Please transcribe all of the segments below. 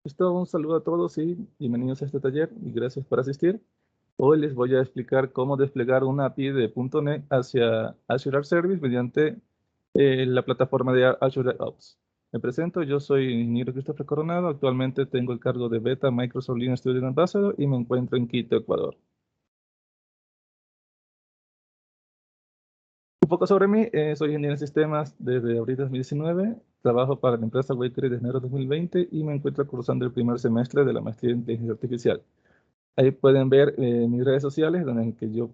Listo, un saludo a todos y bienvenidos a este taller y gracias por asistir. Hoy les voy a explicar cómo desplegar una API de .NET hacia Azure Arc Service mediante la plataforma de Azure DevOps. Me presento, yo soy ingeniero Christopher Coronado, actualmente tengo el cargo de Beta Microsoft Linux Student Ambassador y me encuentro en Quito, Ecuador. Un poco sobre mí, soy ingeniero en sistemas desde abril de 2019, trabajo para la empresa Wakery desde enero de 2020 y me encuentro cursando el primer semestre de la maestría en inteligencia artificial. Ahí pueden ver mis redes sociales, donde en que yo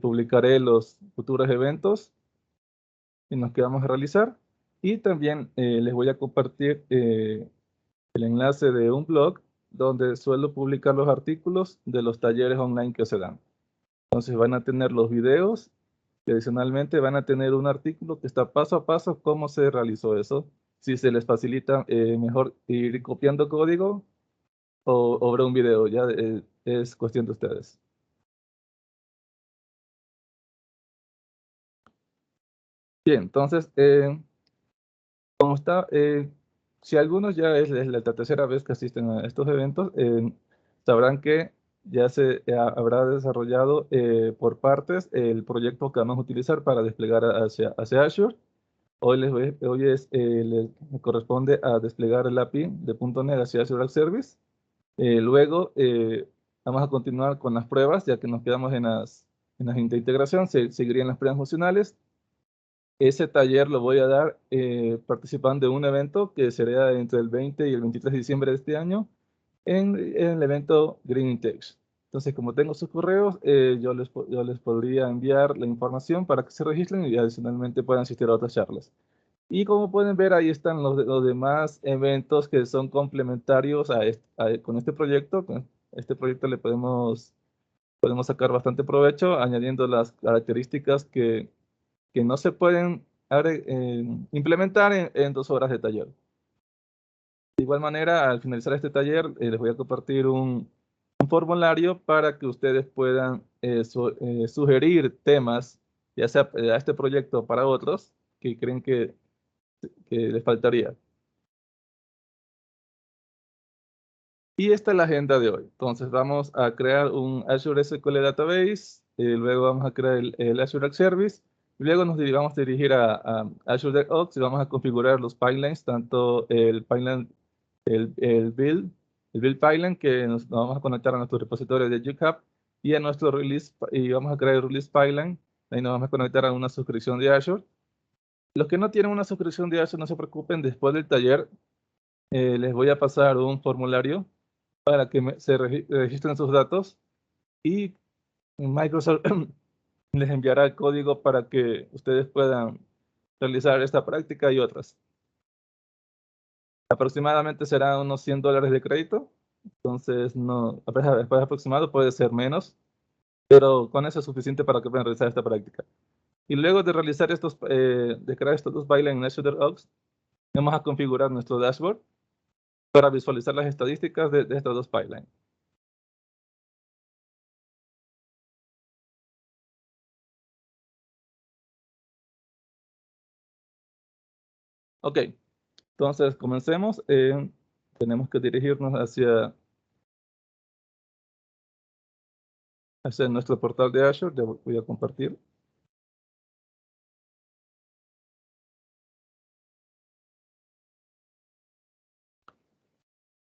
publicaré los futuros eventos en los que vamos a realizar. Y también les voy a compartir el enlace de un blog donde suelo publicar los artículos de los talleres online que se dan. Entonces van a tener los videos y adicionalmente van a tener un artículo que está paso a paso cómo se realizó eso. Si se les facilita, mejor ir copiando código o ver un video, ya es cuestión de ustedes. Bien, entonces, como está, si algunos ya es la tercera vez que asisten a estos eventos, sabrán que ya se habrá desarrollado por partes el proyecto que vamos a utilizar para desplegar hacia Azure. Les me corresponde a desplegar el API de .NET hacia Azure Arc Service. Luego, vamos a continuar con las pruebas, ya que nos quedamos en las de integración, seguirían las pruebas funcionales. Ese taller lo voy a dar participando de un evento que será entre el 20 y el 23 de diciembre de este año en el evento Green Tech. Entonces, como tengo sus correos, yo les podría enviar la información para que se registren y adicionalmente puedan asistir a otras charlas. Y como pueden ver, ahí están los demás eventos que son complementarios con este proyecto. Con este proyecto podemos sacar bastante provecho añadiendo las características que no se pueden implementar en 2 horas de taller. De igual manera, al finalizar este taller, les voy a compartir un formulario para que ustedes puedan sugerir temas, ya sea a este proyecto o para otros, que creen que les faltaría. Y esta es la agenda de hoy. Entonces vamos a crear un Azure SQL Database, luego vamos a crear el Azure Arc Service, y luego vamos a dirigir a Azure DevOps y vamos a configurar los pipelines, tanto el pipeline, el build pipeline nos vamos a conectar a nuestro repositorio de GitHub y a nuestro release, y vamos a crear el release pipeline, ahí nos vamos a conectar a una suscripción de Azure. Los que no tienen una suscripción de Azure, no se preocupen, después del taller les voy a pasar un formulario para que registren sus datos y Microsoft les enviará el código para que ustedes puedan realizar esta práctica y otras. Aproximadamente será unos $100 de crédito, entonces no, después aproximado puede ser menos, pero con eso es suficiente para que puedan realizar esta práctica. Y luego de realizar de crear estos dos bailes en Azure DevOps, vamos a configurar nuestro dashboard para visualizar las estadísticas de estos dos pipelines. Ok, entonces comencemos. Tenemos que dirigirnos hacia nuestro portal de Azure. Ya voy a compartir.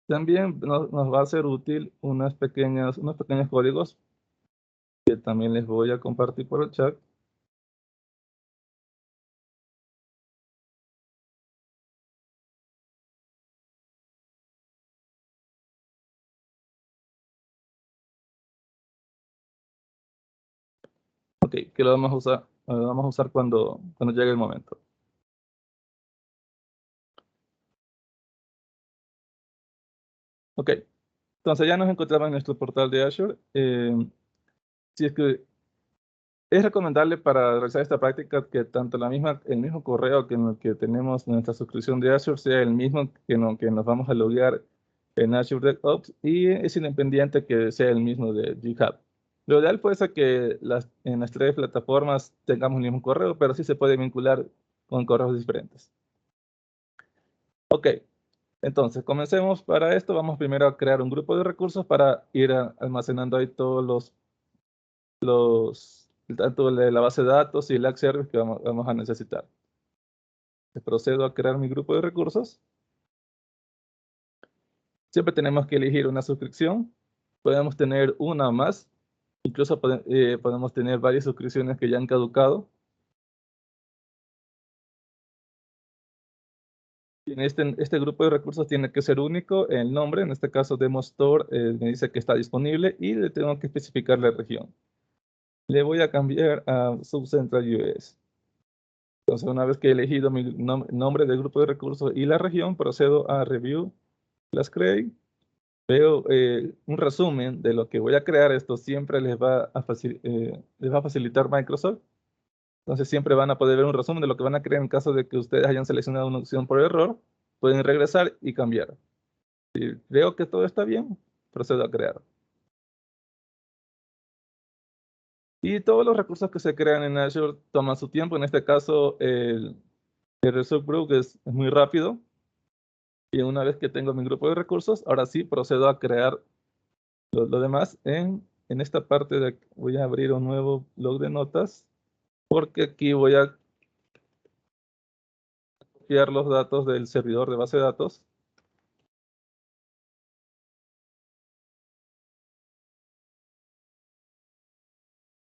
También nos va a ser útil unos pequeños códigos que también les voy a compartir por el chat. Ok, que lo vamos a usar cuando llegue el momento. Ok, entonces ya nos encontramos en nuestro portal de Azure. Si es que es recomendable para realizar esta práctica que tanto el mismo correo que en el que tenemos nuestra suscripción de Azure sea el mismo que nos vamos a loguear en Azure DevOps y es independiente que sea el mismo de GitHub. Lo ideal puede ser que en las 3 plataformas tengamos el mismo correo, pero sí se puede vincular con correos diferentes. Ok, Entonces, comencemos. Para esto vamos primero a crear un grupo de recursos para ir almacenando ahí todos tanto la base de datos y el Log Service que vamos a necesitar. Procedo a crear mi grupo de recursos. Siempre tenemos que elegir una suscripción. Podemos tener una o más. Incluso podemos tener varias suscripciones que ya han caducado. Y en este grupo de recursos tiene que ser único. El nombre, en este caso Demo Store, me dice que está disponible y le tengo que especificar la región. Le voy a cambiar a Subcentral US. Entonces, una vez que he elegido mi nombre del grupo de recursos y la región, procedo a Review las Create. Veo un resumen de lo que voy a crear. Esto siempre les va a facilitar Microsoft. Entonces, siempre van a poder ver un resumen de lo que van a crear en caso de que ustedes hayan seleccionado una opción por error. Pueden regresar y cambiar. Si veo que todo está bien, procedo a crear. Y todos los recursos que se crean en Azure toman su tiempo. En este caso, el Resource Group es muy rápido. Y una vez que tengo mi grupo de recursos, ahora sí procedo a crear lo demás en esta parte de aquí. Voy a abrir un nuevo blog de notas porque aquí voy a copiar los datos del servidor de base de datos.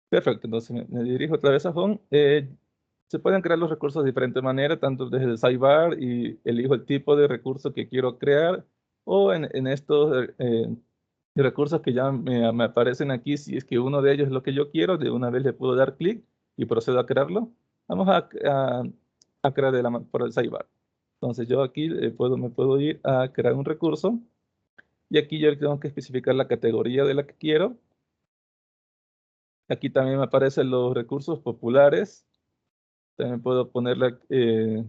Perfecto, entonces me dirijo otra vez a Home. Se pueden crear los recursos de diferente manera, tanto desde el sidebar y elijo el tipo de recurso que quiero crear, o en estos recursos que ya me aparecen aquí. Si es que uno de ellos es lo que yo quiero, de una vez le puedo dar clic y procedo a crearlo. Vamos a crear por el sidebar. Entonces yo aquí me puedo ir a crear un recurso y aquí yo tengo que especificar la categoría de la que quiero. Aquí también me aparecen los recursos populares. También puedo ponerle que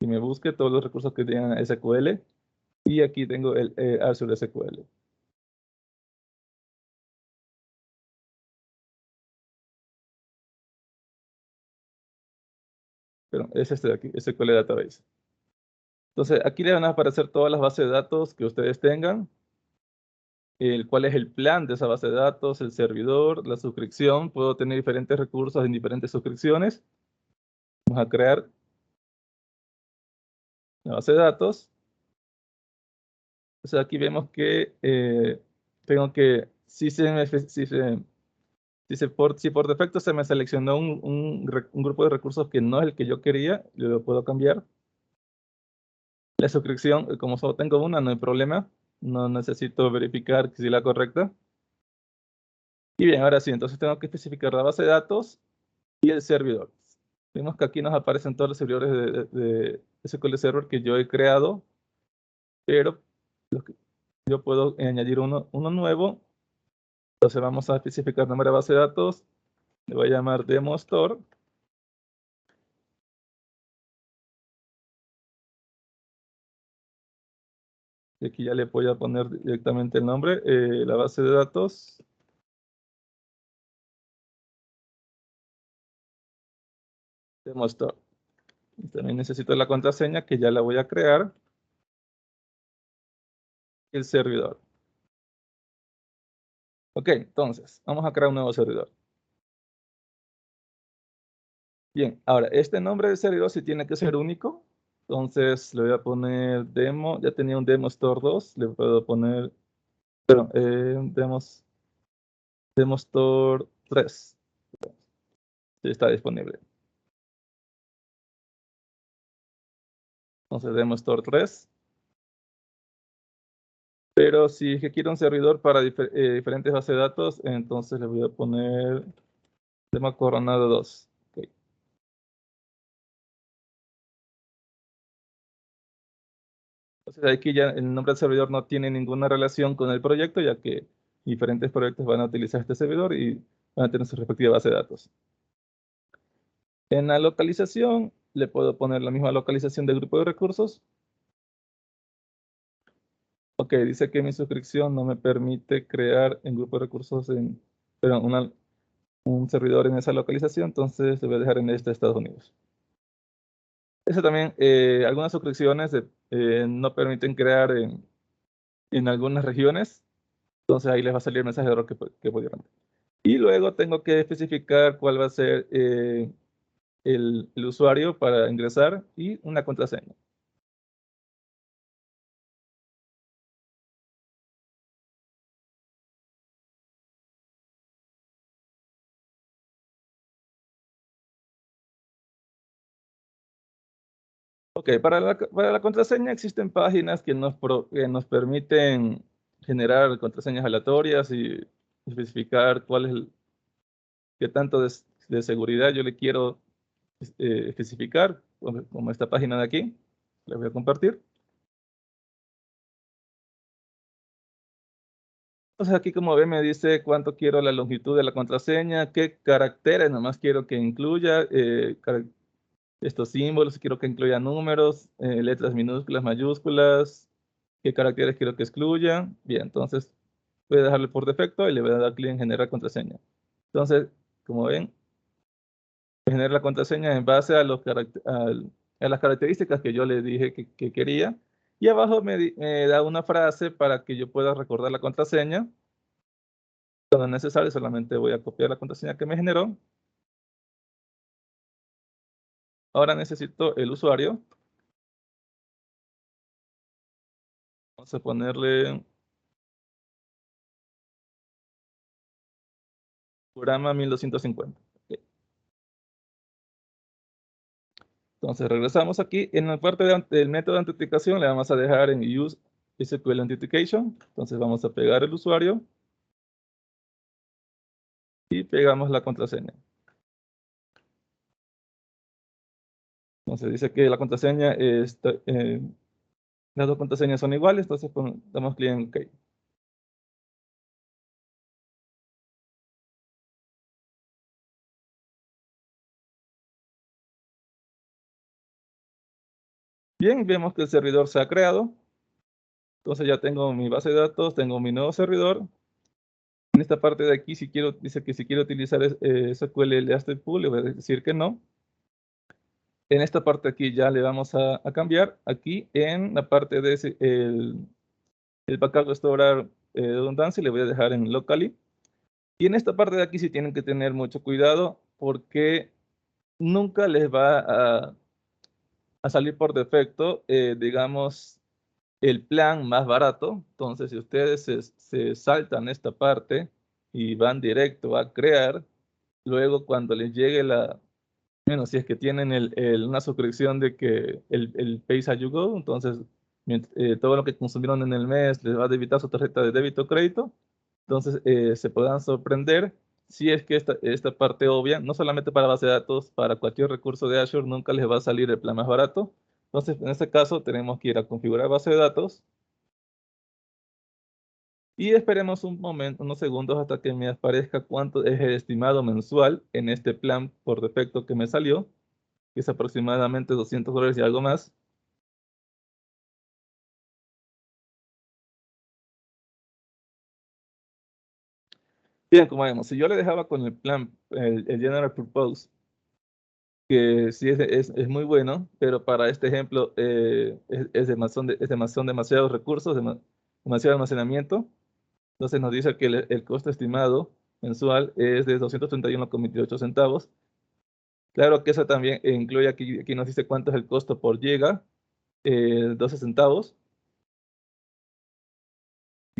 me busque todos los recursos que tengan SQL. Y aquí tengo el Azure SQL. Pero es este de aquí, SQL Database. Entonces, aquí le van a aparecer todas las bases de datos que ustedes tengan. Cuál es el plan de esa base de datos, el servidor, la suscripción. Puedo tener diferentes recursos en diferentes suscripciones. Vamos a crear la base de datos. Entonces, aquí vemos que tengo que, si por defecto se me seleccionó un grupo de recursos que no es el que yo quería, yo lo puedo cambiar. La suscripción, como solo tengo una, no hay problema. No necesito verificar que sea la correcta. Y bien, ahora sí, entonces tengo que especificar la base de datos y el servidor. Vemos que aquí nos aparecen todos los servidores de SQL Server que yo he creado, pero yo puedo añadir uno nuevo. Entonces vamos a especificar el nombre de base de datos. Le voy a llamar Demo Store. Y aquí ya le voy a poner directamente el nombre, la base de datos. Demo Store. Y también necesito la contraseña que ya la voy a crear. El servidor. Ok, entonces, vamos a crear un nuevo servidor. Bien, ahora, este nombre de servidor sí tiene que ser único. Entonces, le voy a poner demo. Ya tenía un Demo Store 2. Le puedo poner, perdón, Demo Store 3. Sí, está disponible. Entonces, Demo Store 3. Pero si es que quiero un servidor para diferentes bases de datos, entonces le voy a poner Demo Coronado 2. Ok. Entonces aquí ya el nombre del servidor no tiene ninguna relación con el proyecto, ya que diferentes proyectos van a utilizar este servidor y van a tener su respectiva base de datos. En la localización le puedo poner la misma localización del grupo de recursos. Ok, dice que mi suscripción no me permite crear en grupo de recursos un servidor en esa localización, entonces le voy a dejar en este de Estados Unidos. Eso también, algunas suscripciones no permiten crear en algunas regiones. Entonces ahí les va a salir el mensaje de error que pudieron. Y luego tengo que especificar cuál va a ser el usuario para ingresar y una contraseña. Ok, para la contraseña existen páginas que nos permiten generar contraseñas aleatorias y especificar cuál es qué tanto de seguridad yo le quiero especificar, como esta página de aquí. Les voy a compartir. Entonces aquí como ven me dice cuánto quiero la longitud de la contraseña, qué caracteres nomás quiero que incluya, estos símbolos, si quiero que incluya números, letras minúsculas, mayúsculas, qué caracteres quiero que excluya. Bien, entonces voy a dejarle por defecto y le voy a dar clic en generar contraseña. Entonces, como ven, generar la contraseña en base a, a las características que yo le dije que quería. Y abajo me da una frase para que yo pueda recordar la contraseña. Cuando es necesario, solamente voy a copiar la contraseña que me generó. Ahora necesito el usuario. Vamos a ponerle programa 1250. Ok. Entonces regresamos aquí. En la parte del método de autenticación le vamos a dejar en Use SQL Authentication. Entonces vamos a pegar el usuario y pegamos la contraseña. Entonces dice que la contraseña las dos contraseñas son iguales, entonces damos clic en OK. Bien, vemos que el servidor se ha creado. Entonces ya tengo mi base de datos, tengo mi nuevo servidor. En esta parte de aquí, dice que si quiero utilizar SQL Elastic Pool, le voy a decir que no. En esta parte aquí ya le vamos a cambiar. Aquí en la parte de el backup restaurar redundancia, le voy a dejar en locally. Y en esta parte de aquí sí tienen que tener mucho cuidado porque nunca les va a salir por defecto, digamos, el plan más barato. Entonces, si ustedes se saltan esta parte y van directo a crear, luego cuando les llegue bueno, si es que tienen una suscripción de que el Pay As You Go, entonces todo lo que consumieron en el mes les va a debitar su tarjeta de débito o crédito, entonces se podrán sorprender si es que esta parte obvia, no solamente para base de datos, para cualquier recurso de Azure nunca les va a salir el plan más barato. Entonces, en este caso, tenemos que ir a configurar base de datos y esperemos un momento, unos segundos hasta que me aparezca cuánto es el estimado mensual en este plan por defecto que me salió, que es aproximadamente $200 y algo más. Bien, como vemos, si yo le dejaba con el plan, el General Purpose, que sí es muy bueno, pero para este ejemplo son demasiados recursos, demasiado almacenamiento. Entonces nos dice que el costo estimado mensual es de 231,28 centavos. Claro que eso también incluye aquí nos dice cuánto es el costo por giga, 12 centavos.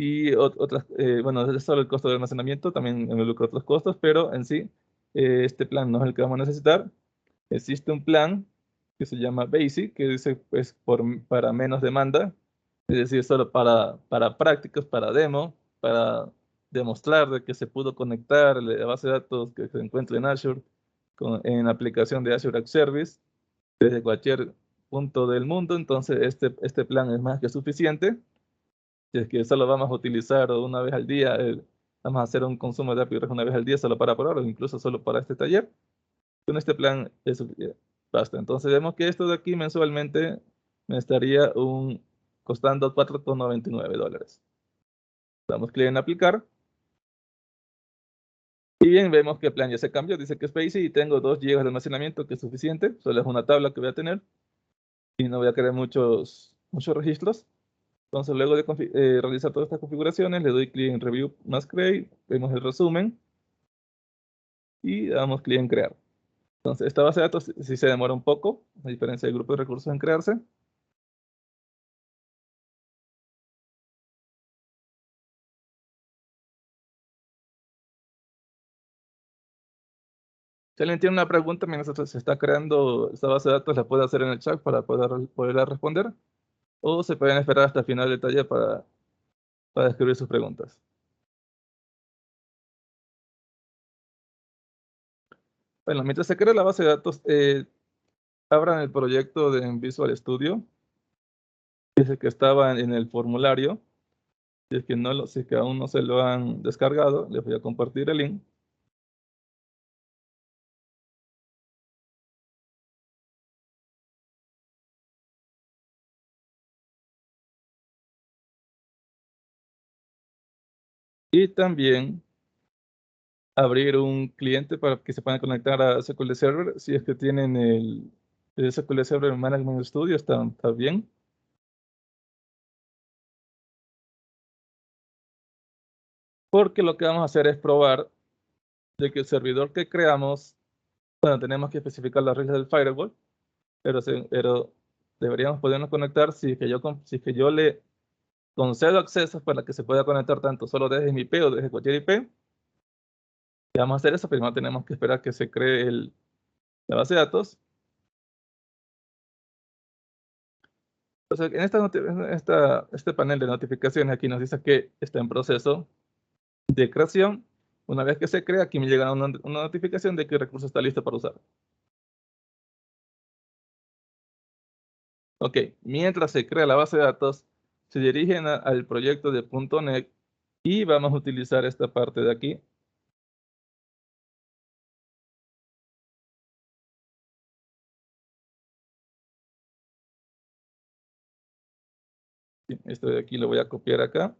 Y otras, bueno, es solo el costo de almacenamiento, también involucra otros costos, pero en sí, este plan no es el que vamos a necesitar. Existe un plan que se llama Basic, que dice pues para menos demanda, es decir, solo para prácticas, para demo, para demostrar de que se pudo conectar la base de datos que se encuentra en Azure en la aplicación de Azure App Service desde cualquier punto del mundo. Entonces, este plan es más que suficiente. Si es que solo vamos a utilizar una vez al día, vamos a hacer un consumo de API una vez al día solo para probar o incluso solo para este taller. Con este plan es suficiente. Basta. Entonces vemos que esto de aquí mensualmente me estaría costando $4,99. Damos clic en aplicar. Y bien, vemos que el plan ya se cambió. Dice que es basic y tengo 2 GB de almacenamiento, que es suficiente. Solo es una tabla que voy a tener. Y no voy a querer muchos muchos registros. Entonces, luego de realizar todas estas configuraciones, le doy clic en Review más Create, vemos el resumen y damos clic en Crear. Entonces, esta base de datos sí se demora un poco, a diferencia del grupo de recursos en crearse. Si alguien tiene una pregunta mientras se está creando esta base de datos, la puede hacer en el chat para poderla responder, o se pueden esperar hasta el final del taller para escribir sus preguntas. Bueno, mientras se crea la base de datos, abran el proyecto de Visual Studio, que es el que estaba en el formulario. Si es que aún no se lo han descargado, les voy a compartir el link. Y también abrir un cliente para que se puedan conectar a SQL Server. Si es que tienen el SQL Server Management Studio, está bien. Porque lo que vamos a hacer es probar de que el servidor que creamos, bueno, tenemos que especificar las reglas del firewall, pero deberíamos podernos conectar si es que yo le concedo acceso para que se pueda conectar tanto solo desde mi IP o desde cualquier IP. Y vamos a hacer eso, primero tenemos que esperar que se cree la base de datos. Entonces, este panel de notificaciones aquí nos dice que está en proceso de creación. Una vez que se crea, aquí me llega una notificación de que el recurso está listo para usar. Ok, mientras se crea la base de datos, se dirigen al proyecto de .NET y vamos a utilizar esta parte de aquí. Sí, esto de aquí lo voy a copiar acá.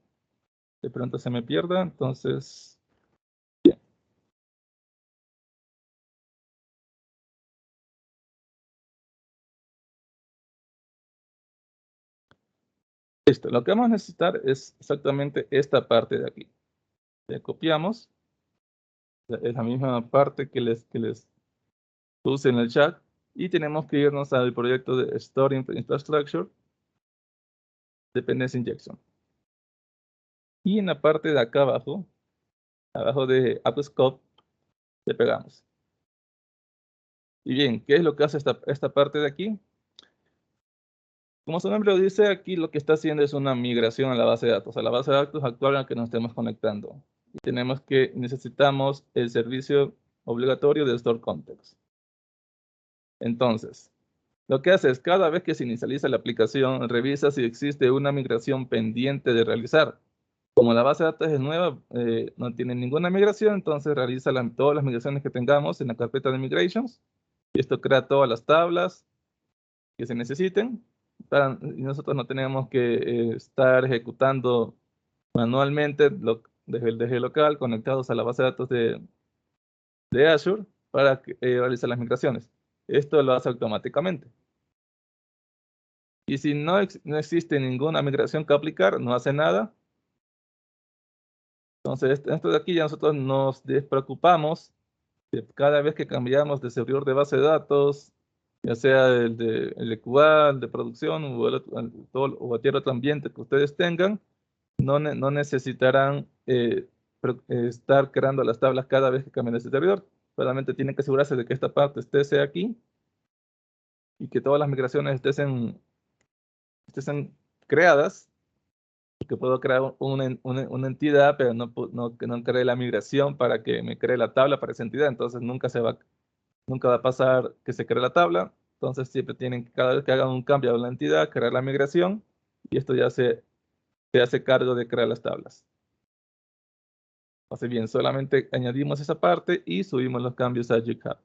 De pronto se me pierda, entonces... bien. Listo, lo que vamos a necesitar es exactamente esta parte de aquí. Le copiamos, es la misma parte que les puse en el chat, y tenemos que irnos al proyecto de Store Infrastructure Dependency Injection. Y en la parte de acá abajo de AppScope, le pegamos. Y bien, ¿qué es lo que hace esta parte de aquí? Como su nombre lo dice, aquí lo que está haciendo es una migración a la base de datos, a la base de datos actual a la que nos estemos conectando. Y necesitamos el servicio obligatorio de Store Context. Entonces, lo que hace es cada vez que se inicializa la aplicación, revisa si existe una migración pendiente de realizar. Como la base de datos es nueva, no tiene ninguna migración, entonces realiza todas las migraciones que tengamos en la carpeta de migrations. Y esto crea todas las tablas que se necesiten. Y nosotros no tenemos que estar ejecutando manualmente desde el local conectados a la base de datos de Azure para realizar las migraciones. Esto lo hace automáticamente. Y si no existe ninguna migración que aplicar, no hace nada. Entonces, esto de aquí ya nosotros nos despreocupamos de cada vez que cambiamos de servidor de base de datos, ya sea el QA, el de producción o cualquier otro ambiente que ustedes tengan, no necesitarán estar creando las tablas cada vez que cambien de servidor. Solamente tienen que asegurarse de que esta parte esté aquí y que todas las migraciones estén creadas, que puedo crear una entidad, pero que no cree la migración para que me cree la tabla para esa entidad. Entonces nunca va a pasar que se cree la tabla. Entonces siempre tienen que, cada vez que hagan un cambio a la entidad, crear la migración, y esto ya se hace cargo de crear las tablas. Así bien, solamente añadimos esa parte y subimos los cambios a GitHub.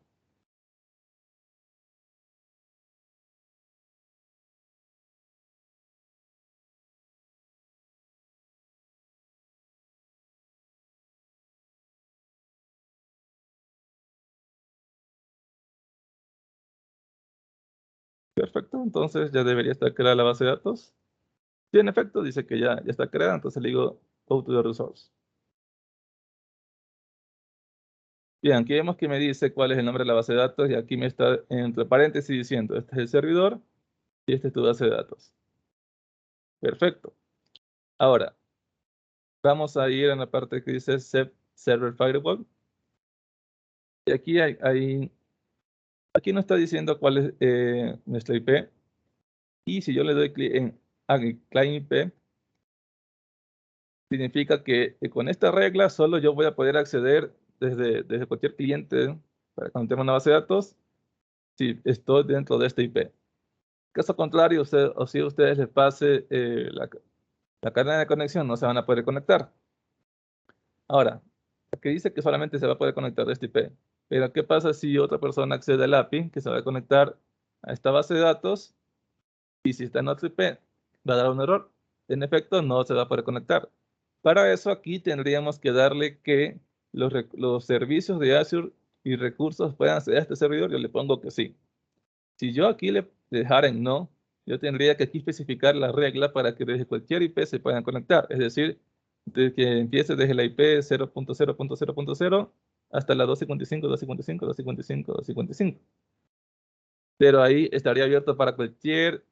Perfecto, entonces ya debería estar creada la base de datos. Sí, en efecto, dice que ya está creada, entonces le digo go to the resource. Bien, aquí vemos que me dice cuál es el nombre de la base de datos y aquí me está entre paréntesis diciendo, este es el servidor y este es tu base de datos. Perfecto. Ahora, vamos a ir en la parte que dice Set Server Firewall. Y aquí aquí nos está diciendo cuál es nuestra IP. Y si yo le doy clic en Client IP, significa que con esta regla solo yo voy a poder acceder desde cualquier cliente para cuando tenga una base de datos si estoy dentro de esta IP. Caso contrario, o si ustedes les pase la cadena de conexión, no se van a poder conectar. Ahora, aquí dice que solamente se va a poder conectar de este IP. Pero, ¿qué pasa si otra persona accede al API que se va a conectar a esta base de datos? Y si está en otro IP, va a dar un error. En efecto, no se va a poder conectar. Para eso, aquí tendríamos que darle que los servicios de Azure y recursos puedan acceder a este servidor. Yo le pongo que sí. Si yo aquí le dejara en no, yo tendría que aquí especificar la regla para que desde cualquier IP se puedan conectar. Es decir, desde que empiece desde la IP 0.0.0.0 hasta la 255, 255, 255, 255. Pero ahí estaría abierto para cualquier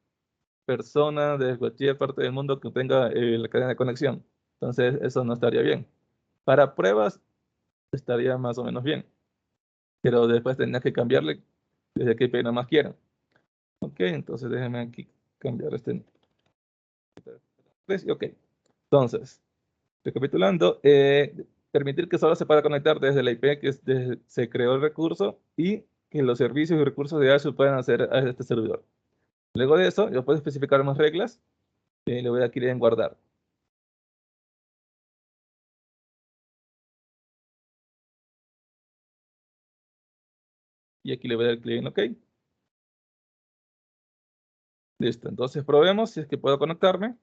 persona de cualquier parte del mundo que tenga la cadena de conexión. Entonces, eso no estaría bien. Para pruebas, estaría más o menos bien. Pero después tendría que cambiarle desde qué IP más quieran. Ok, entonces déjenme aquí cambiar este. Ok, entonces, recapitulando, permitir que solo se pueda conectar desde la IP se creó el recurso y que los servicios y recursos de Azure puedan hacer a este servidor. Luego de eso, yo puedo especificar más reglas y le voy a ir en guardar. Y aquí le voy a dar clic en OK. Listo, entonces probemos si es que puedo conectarme.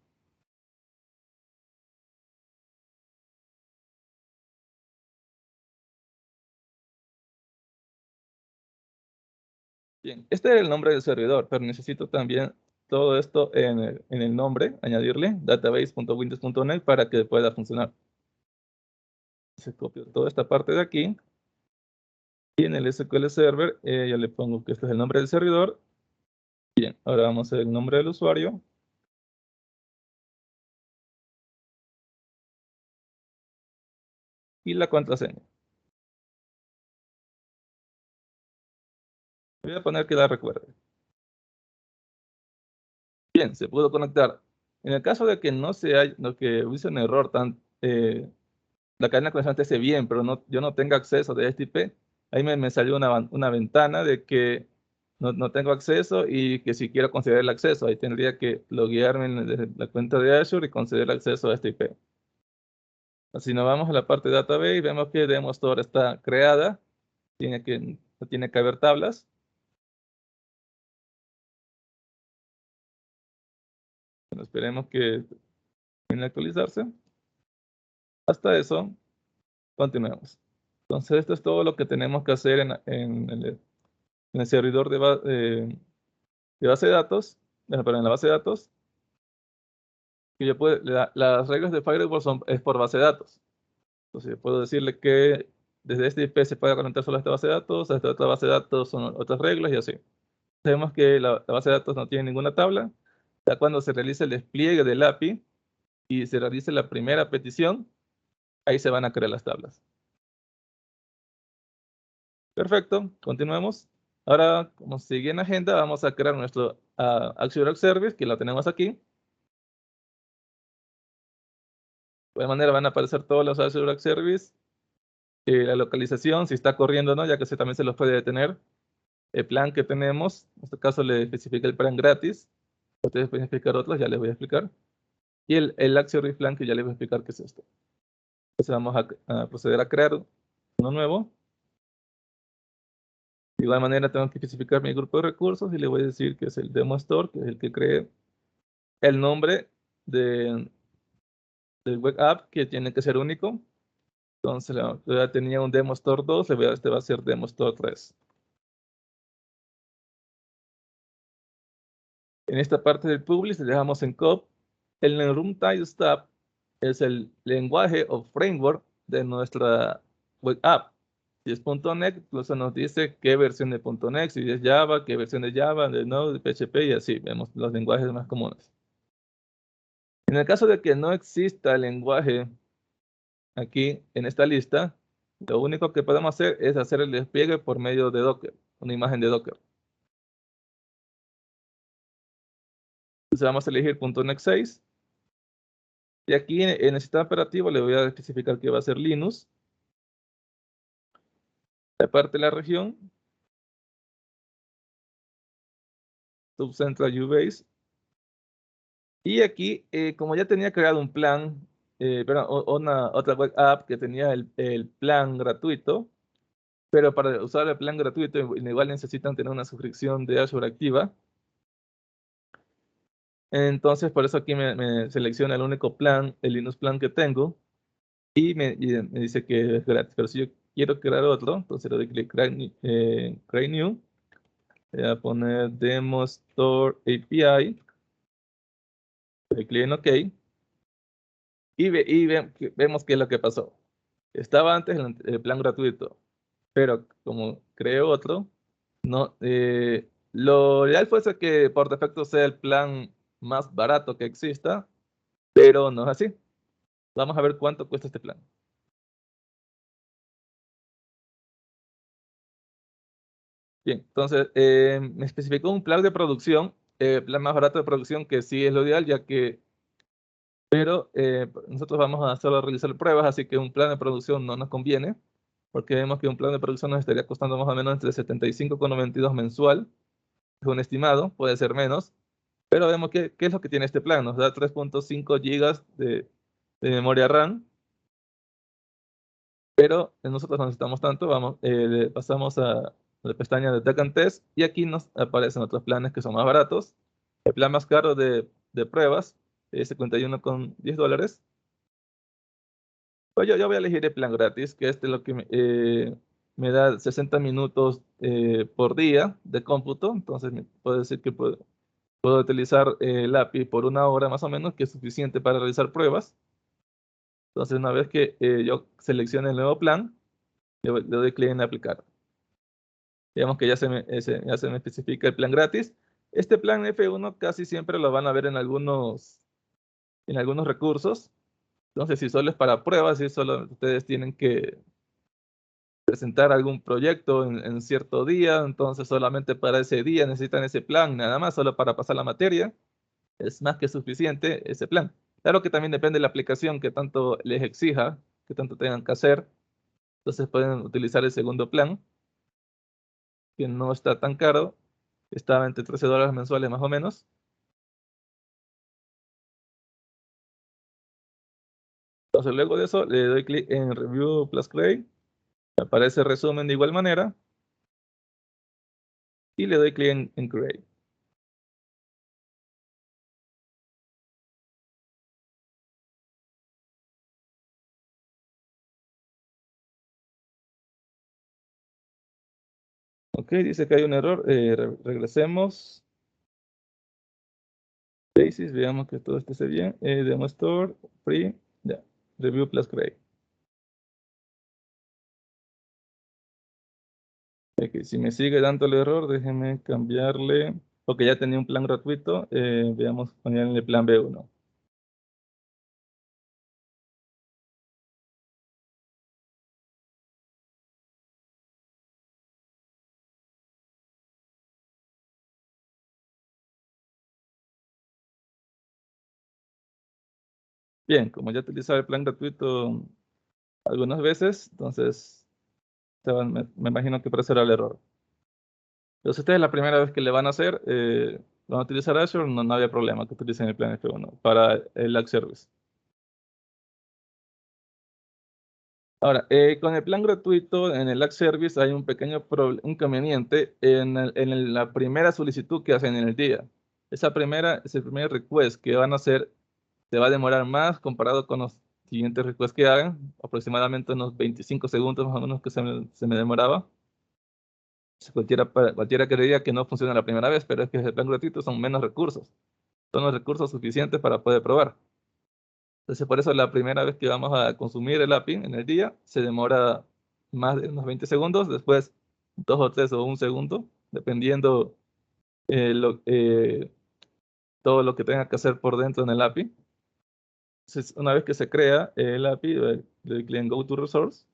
Bien, este es el nombre del servidor, pero necesito también todo esto en el nombre, añadirle database.windows.net para que pueda funcionar. Se copia toda esta parte de aquí. Y en el SQL Server, yo le pongo que este es el nombre del servidor. Bien, ahora vamos a ver el nombre del usuario. Y la contraseña. Voy a poner que la recuerde. Bien, se pudo conectar. En el caso de que no que hubiese un error, la cadena de conexión esté bien, pero yo no tenga acceso de este IP, ahí me salió una ventana de que no tengo acceso y que si quiero conceder el acceso, ahí tendría que loguearme desde la cuenta de Azure y conceder acceso a este IP. Si nos vamos a la parte de database, vemos que DemoStore está creada, tiene que haber tablas. Bueno, esperemos que termine de actualizarse. Hasta eso, continuemos. Entonces, esto es todo lo que tenemos que hacer en el servidor de base de datos, perdón, en la base de datos. Que las reglas de Firewall es por base de datos. Entonces, yo puedo decirle que desde este IP se puede conectar solo a esta base de datos, a esta otra base de datos son otras reglas y así. Sabemos que la base de datos no tiene ninguna tabla. Ya cuando se realice el despliegue del API y se realice la primera petición, ahí se van a crear las tablas. Perfecto, continuemos. Ahora, como sigue en agenda, vamos a crear nuestro Azure Arc Service, que lo tenemos aquí. De manera van a aparecer todos los Azure Arc Service, la localización, si está corriendo o no, ya que también se los puede detener. El plan que tenemos, en este caso le especifica el plan gratis. Ustedes pueden explicar otros, ya les voy a explicar. Y el Axe Service Plan, que ya les voy a explicar qué es esto. Entonces vamos a proceder a crear uno nuevo. De igual manera tengo que especificar mi grupo de recursos y le voy a decir que es el Demo Store, que es el que cree el nombre del web app, que tiene que ser único. Entonces ya tenía un Demo Store 2, este va a ser Demo Store 3. En esta parte del publish le dejamos en cop El Runtime Stub es el lenguaje o framework de nuestra web app. Si es .NET, incluso nos dice qué versión de .NET, si es Java, qué versión de Java, de Node, de PHP y así. Vemos los lenguajes más comunes. En el caso de que no exista el lenguaje aquí en esta lista, lo único que podemos hacer es hacer el despliegue por medio de Docker, una imagen de Docker. Entonces vamos a elegir .NET 6. Y aquí en el sistema operativo le voy a especificar que va a ser Linux. Aparte de la región, Subcentral UBase. Y aquí, como ya tenía creado un plan, otra web app que tenía el plan gratuito, pero para usar el plan gratuito igual necesitan tener una suscripción de Azure activa. Entonces, por eso aquí me selecciona el único plan, el Linux plan que tengo, y me dice que es gratis. Pero si yo quiero crear otro, entonces le doy clic Create New. Voy a poner Demo Store API. Le clic en OK. Vemos qué es lo que pasó. Estaba antes el plan gratuito, pero como creé otro, no, lo ideal fuese que por defecto sea el plan más barato que exista, pero no es así. Vamos a ver cuánto cuesta este plan. Bien, entonces me especificó un plan de producción, plan más barato de producción, que sí es lo ideal, ya que, pero nosotros vamos a solo realizar pruebas, así que un plan de producción no nos conviene, porque vemos que un plan de producción nos estaría costando más o menos entre 75,92 mensual, es un estimado, puede ser menos, pero vemos qué es lo que tiene este plan. Nos da 3.5 gigas de memoria RAM, pero nosotros no necesitamos tanto. Pasamos a la pestaña de Tech and Test y aquí nos aparecen otros planes que son más baratos. El plan más caro de pruebas es $51,10. Pues yo voy a elegir el plan gratis, que este es lo que me da 60 minutos por día de cómputo. Entonces, puedo decir que puedo utilizar el API por 1 hora más o menos, que es suficiente para realizar pruebas. Entonces, una vez que yo seleccione el nuevo plan, le doy clic en aplicar. Digamos que ya se me especifica el plan gratis. Este plan F1 casi siempre lo van a ver en algunos recursos. Entonces, si solo es para pruebas, si solo ustedes tienen que presentar algún proyecto en cierto día, entonces solamente para ese día necesitan ese plan, nada más, solo para pasar la materia. Es más que suficiente ese plan. Claro que también depende de la aplicación que tanto les exija, que tanto tengan que hacer. Entonces pueden utilizar el segundo plan, que no está tan caro. Estaba entre $13 mensuales más o menos. Entonces luego de eso le doy clic en Review Plus Create. Me aparece resumen de igual manera. Y le doy clic en Create. Ok, dice que hay un error. Regresemos. Basis, veamos que todo esté bien. Demo Store, Free, ya. Review Plus Create. Ok, si me sigue dando el error, déjeme cambiarle. Porque ya tenía un plan gratuito. Veamos ponerle el plan B1. Bien, como ya utilizaba el plan gratuito algunas veces, entonces me imagino que por eso era el error. Pero si esta es la primera vez que le van a hacer, van a utilizar Azure, no había problema que utilicen el plan F1 para el App Service. Ahora, con el plan gratuito en el App Service hay un pequeño inconveniente en la primera solicitud que hacen en el día. Ese primer request que van a hacer se va a demorar más comparado con los siguientes requests que hagan, aproximadamente unos 25 segundos más o menos que se me demoraba. Cualquiera creería que no funciona la primera vez, pero es que el plan gratuito son menos recursos. son los recursos suficientes para poder probar. Entonces, por eso la primera vez que vamos a consumir el API en el día, se demora más de unos 20 segundos, después 2 o 3 o 1 segundo, dependiendo todo lo que tenga que hacer por dentro en el API. Entonces, una vez que se crea el API, le doy clic en Go to Resource.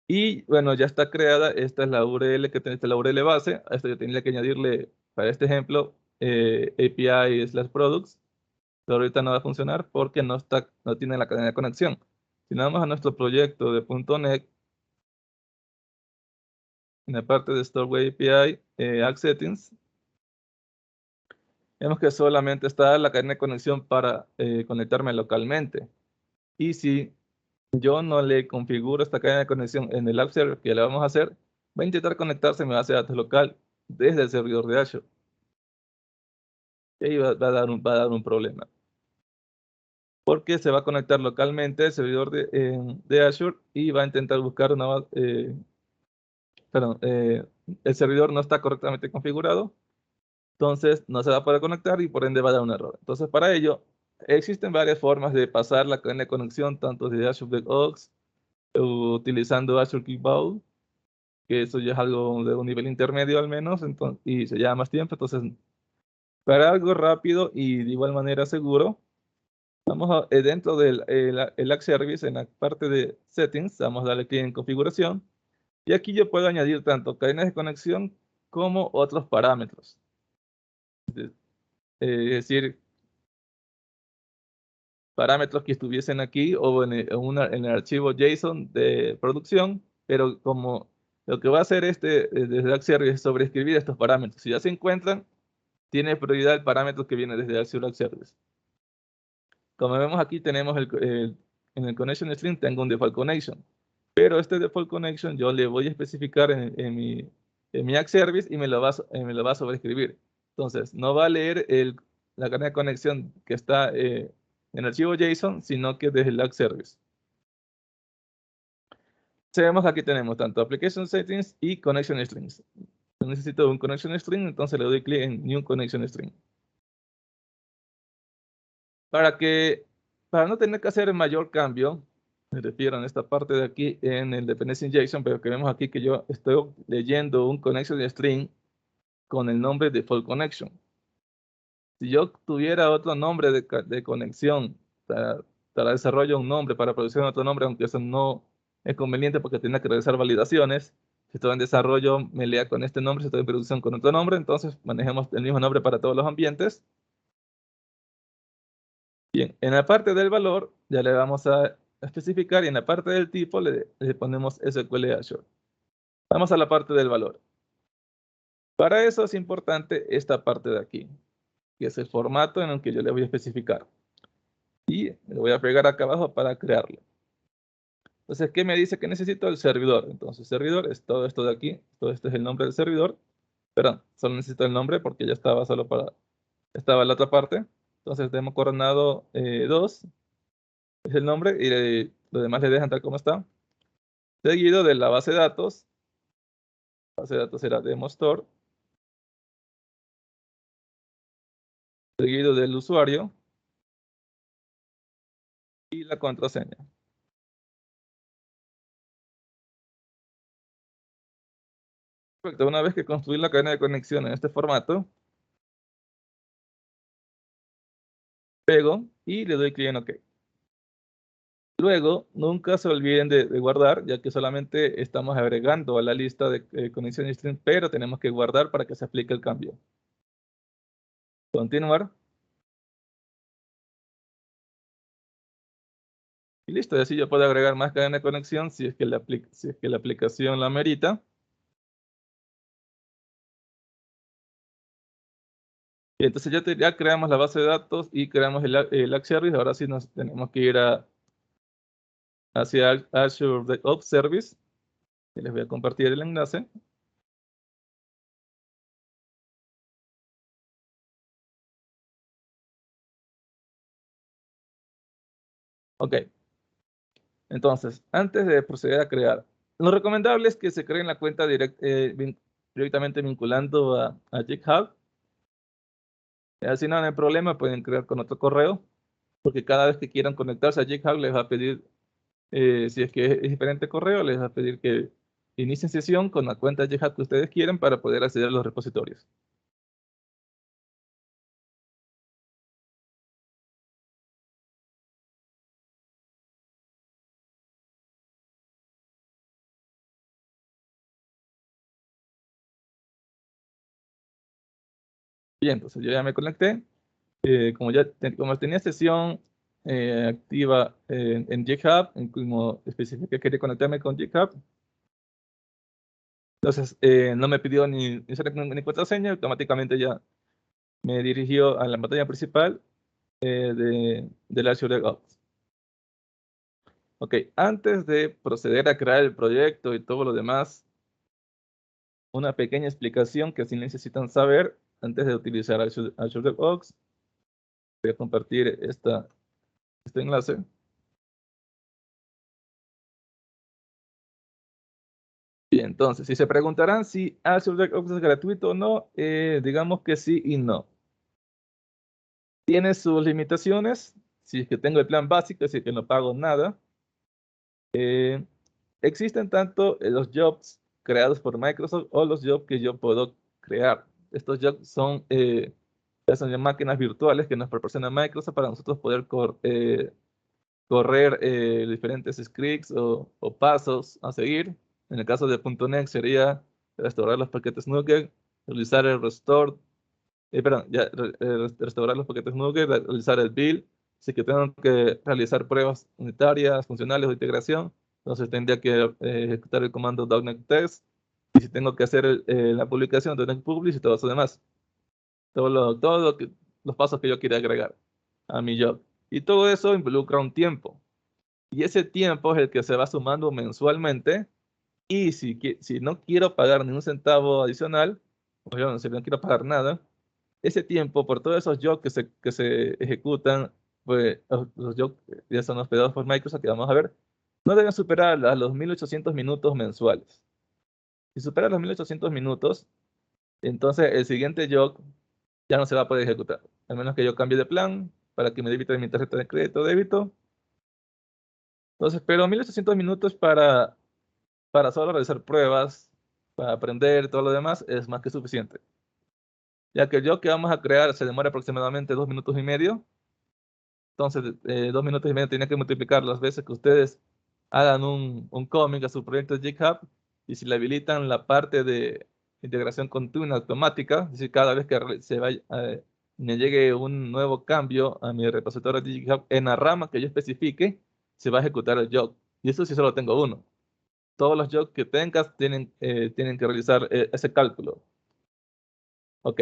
Y bueno, ya está creada. Esta es la URL esta es la URL base. A esto yo tendría que añadirle, para este ejemplo, API/products. Pero ahorita no va a funcionar porque no tiene la cadena de conexión. Si nos vamos a nuestro proyecto de .NET, en la parte de Storeway API, Add Settings, vemos que solamente está la cadena de conexión para conectarme localmente. Y si yo no le configuro esta cadena de conexión en el app server que le vamos a hacer, va a intentar conectarse a mi base de datos local desde el servidor de Azure. Y ahí va a dar un problema. Porque se va a conectar localmente al servidor de Azure y va a intentar buscar el servidor no está correctamente configurado, entonces no se va a poder conectar y por ende va a dar un error. Entonces, para ello, existen varias formas de pasar la cadena de conexión, tanto desde Azure DevOps, utilizando Azure Key Vault, que eso ya es algo de un nivel intermedio al menos, entonces, y se lleva más tiempo. Entonces, para algo rápido y de igual manera seguro, vamos dentro del el App Service, en la parte de Settings, vamos a darle clic en Configuración, y aquí yo puedo añadir tanto cadenas de conexión como otros parámetros. Es decir, parámetros que estuviesen aquí o en el archivo JSON de producción, pero como lo que va a hacer desde el App Service es sobreescribir estos parámetros. Si ya se encuentran, tiene prioridad el parámetro que viene desde Azure App Service. Como vemos aquí, tenemos en el Connection String tengo un Default Connection, pero este Default Connection yo le voy a especificar en mi App Service y me lo va a sobreescribir. Entonces, no va a leer la cadena de conexión que está en el archivo JSON, sino que desde el App Service. Vemos aquí tenemos tanto Application Settings y Connection Strings. Necesito un Connection String, entonces le doy clic en New Connection String. Para no tener que hacer el mayor cambio, me refiero en esta parte de aquí en el Dependency Injection, pero que vemos aquí que yo estoy leyendo un Connection String con el nombre Default Connection. Si yo tuviera otro nombre de conexión para desarrollo un nombre, para producir otro nombre, aunque eso no es conveniente porque tiene que realizar validaciones. Si estoy en desarrollo, me lea con este nombre. Si estoy en producción, con otro nombre. Entonces, manejemos el mismo nombre para todos los ambientes. Bien, en la parte del valor, ya le vamos a especificar, y en la parte del tipo le ponemos SQL Azure. Vamos a la parte del valor. Para eso es importante esta parte de aquí, que es el formato en el que yo le voy a especificar. Y le voy a pegar acá abajo para crearlo. Entonces, ¿qué me dice que necesito? El servidor. Entonces, servidor es todo esto de aquí. Todo esto es el nombre del servidor. Perdón, solo necesito el nombre porque ya estaba estaba la otra parte. Entonces, demo coronado 2 es el nombre y lo demás le dejan tal como está. Seguido de la base de datos. La base de datos será demostore. Seguido del usuario y la contraseña. Perfecto. Una vez que construí la cadena de conexión en este formato, pego y le doy clic en OK. Luego, nunca se olviden de guardar, ya que solamente estamos agregando a la lista de conexión string, pero tenemos que guardar para que se aplique el cambio. Continuar. Y listo, y así yo puedo agregar más cadena de conexión si es que la aplicación la amerita. Y entonces ya creamos la base de datos y creamos el App Service. Ahora sí nos tenemos que ir hacia Azure DevOps Service. Y les voy a compartir el enlace. Ok. Entonces, antes de proceder a crear, lo recomendable es que se creen la cuenta directamente vinculando a GitHub. Así no hay problema, pueden crear con otro correo, porque cada vez que quieran conectarse a GitHub les va a pedir, si es que es diferente correo, les va a pedir que inicien sesión con la cuenta de GitHub que ustedes quieren para poder acceder a los repositorios. Bien, entonces yo ya me conecté. Como tenía sesión activa en GitHub, como especifiqué que quería conectarme con GitHub, entonces no me pidió ni ni contraseña, automáticamente ya me dirigió a la pantalla principal del Azure DevOps. Ok, antes de proceder a crear el proyecto y todo lo demás, una pequeña explicación que sí necesitan saber antes de utilizar Azure DevOps. Voy a compartir este enlace. Bien, entonces, si se preguntarán si Azure DevOps es gratuito o no, digamos que sí y no. Tiene sus limitaciones. Si es que tengo el plan básico, si es que no pago nada. Eh, Existen tanto los jobs creados por Microsoft o los jobs que yo puedo crear. Estos jobs son ya máquinas virtuales que nos proporciona Microsoft para nosotros poder correr diferentes scripts o pasos a seguir. En el caso de .NET sería restaurar los paquetes Nugget, realizar el restore, perdón, restaurar los paquetes Nugget, realizar el build. Si que tengo que realizar pruebas unitarias, funcionales o de integración, entonces tendría que ejecutar el comando .NET Test. Y si tengo que hacer la publicación de .NET Publish y todo eso demás. Los pasos que yo quiera agregar a mi job. Y todo eso involucra un tiempo. Y ese tiempo es el que se va sumando mensualmente. Y si no quiero pagar ni un centavo adicional, o yo si no quiero pagar nada, ese tiempo por todos esos jobs que se ejecutan, pues los jobs ya son hospedados por Microsoft, que vamos a ver, no deben superar los 1800 minutos mensuales. Si supera los 1800 minutos, entonces el siguiente job ya no se va a poder ejecutar. Al menos que yo cambie de plan para que me debite mi tarjeta de crédito o débito. Entonces, pero 1800 minutos para solo realizar pruebas, para aprender todo lo demás, es más que suficiente. Ya que el job que vamos a crear se demora aproximadamente 2 minutos y medio. Entonces, 2 minutos y medio tiene que multiplicar las veces que ustedes hagan un cómic a su proyecto de GitHub. Y si le habilitan la parte de integración continua automática, es decir, cada vez que me llegue un nuevo cambio a mi repositorio de GitHub en la rama que yo especifique, se va a ejecutar el job. Y eso sí solo tengo uno. Todos los jobs que tengas tienen que realizar ese cálculo. Ok.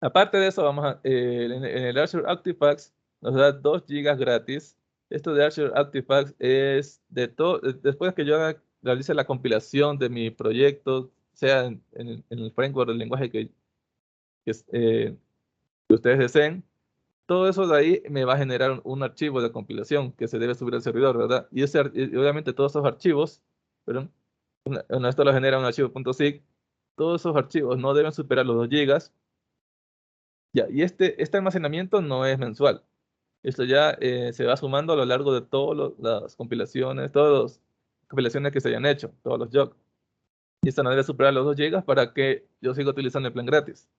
Aparte de eso, en el Azure Artifacts nos da 2 gigas gratis. Esto de Azure Artifacts es de todo. Después que yo realice la compilación de mi proyecto, sea en el framework del lenguaje que ustedes deseen, todo eso de ahí me va a generar un archivo de compilación que se debe subir al servidor, ¿verdad? Y obviamente todos esos archivos, perdón, esto lo genera un archivo .zip. Todos esos archivos no deben superar los 2 gigas. Ya, y este almacenamiento no es mensual. Esto ya se va sumando a lo largo de todas las compilaciones, todas las compilaciones que se hayan hecho, todos los jobs. Y esto no debe superar los 2 gigas para que yo siga utilizando el plan gratis.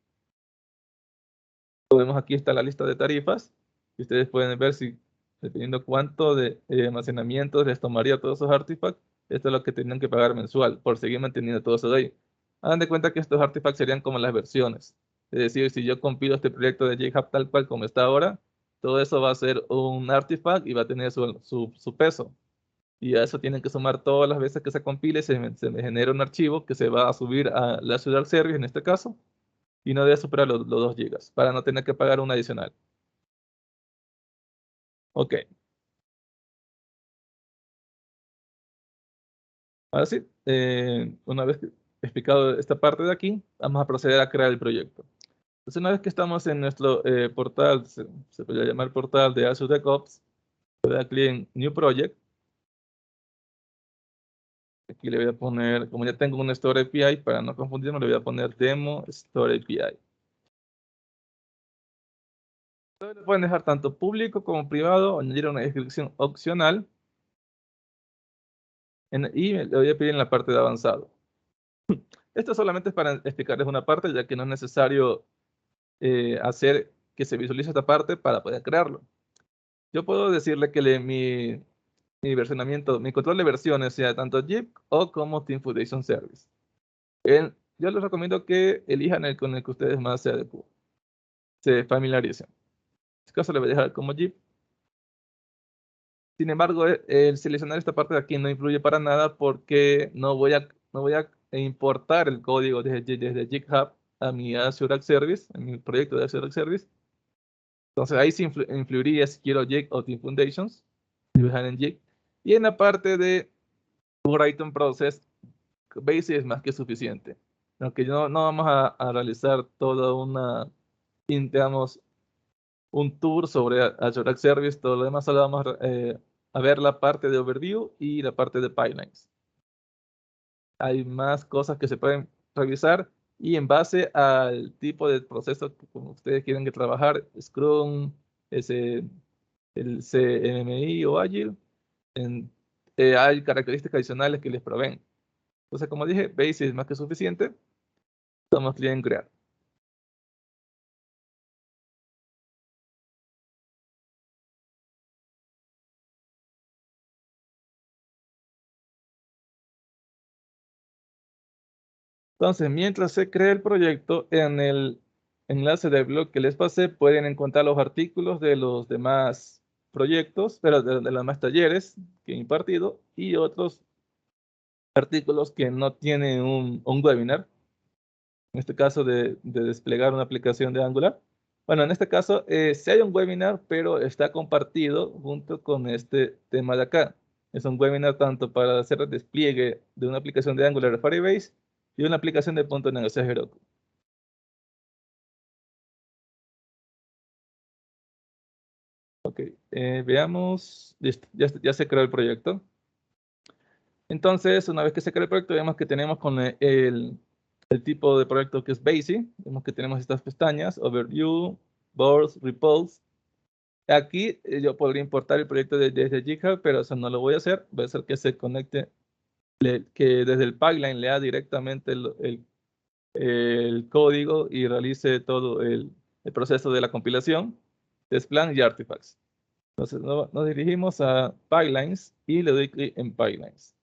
Como vemos, aquí está la lista de tarifas. Y ustedes pueden ver si, dependiendo cuánto de almacenamiento les tomaría todos esos artifacts, esto es lo que tendrían que pagar mensual por seguir manteniendo todo eso de ahí. Hagan de cuenta que estos artifacts serían como las versiones. Es decir, si yo compilo este proyecto de GitHub tal cual como está ahora, todo eso va a ser un artifact y va a tener su peso. Y a eso tienen que sumar todas las veces que se compile, se me genera un archivo que se va a subir a la Azure Service en este caso, y no debe superar los 2 gigas para no tener que pagar un adicional. Ok, ahora sí, una vez explicado esta parte de aquí, vamos a proceder a crear el proyecto. Entonces, una vez que estamos en nuestro portal, se podría llamar portal de Azure DevOps, le voy a clic en New Project. Aquí le voy a poner, como ya tengo un Store API, para no confundirme, le voy a poner Demo Store API. Ustedes lo pueden dejar tanto público como privado, añadir una descripción opcional y le voy a pedir en la parte de avanzado. Esto solamente es para explicarles una parte, ya que no es necesario hacer que se visualice esta parte para poder crearlo. Yo puedo decirle que mi versionamiento, mi control de versiones sea tanto Jeep o como Team Foundation Service. Yo les recomiendo que elijan el con el que ustedes más se familiaricen. En este caso le voy a dejar como Jeep. Sin embargo, el seleccionar esta parte de aquí no influye para nada porque no voy a importar el código desde GitHub a mi Azure Arc Service, a mi proyecto de Azure Arc Service. Entonces ahí sí influiría si quiero Jig o Team Foundations, dejar en Jig. Y en la parte de Item Process, Basic es más que suficiente. Aunque no vamos a realizar toda digamos, un tour sobre Azure Arc Service, todo lo demás solo vamos a ver la parte de Overview y la parte de Pipelines. Hay más cosas que se pueden revisar y en base al tipo de proceso que como ustedes quieren que trabajar, Scrum, el CMMI o Agile, hay características adicionales que les proveen. Entonces, como dije, Basic es más que suficiente. Damos clic en crear. Entonces, mientras se crea el proyecto, en el enlace del blog que les pasé, pueden encontrar los artículos de los demás proyectos, pero de los demás talleres que he impartido y otros artículos que no tienen un webinar. En este caso de desplegar una aplicación de Angular. Bueno, en este caso sí hay un webinar, pero está compartido junto con este tema de acá. Es un webinar tanto para hacer el despliegue de una aplicación de Angular de Firebase y una aplicación de .NET Heroku. Ok, veamos. Listo, ya se creó el proyecto. Entonces, una vez que se creó el proyecto, vemos que tenemos con el tipo de proyecto que es Basic. Vemos que tenemos estas pestañas, Overview, Boards, Repos. Aquí yo podría importar el proyecto desde GitHub, pero eso no lo voy a hacer. Voy a hacer que se conecte, que desde el pipeline lea directamente el código y realice todo el proceso de la compilación, test plan y artifacts. Entonces nos dirigimos a pipelines y le doy clic en pipelines.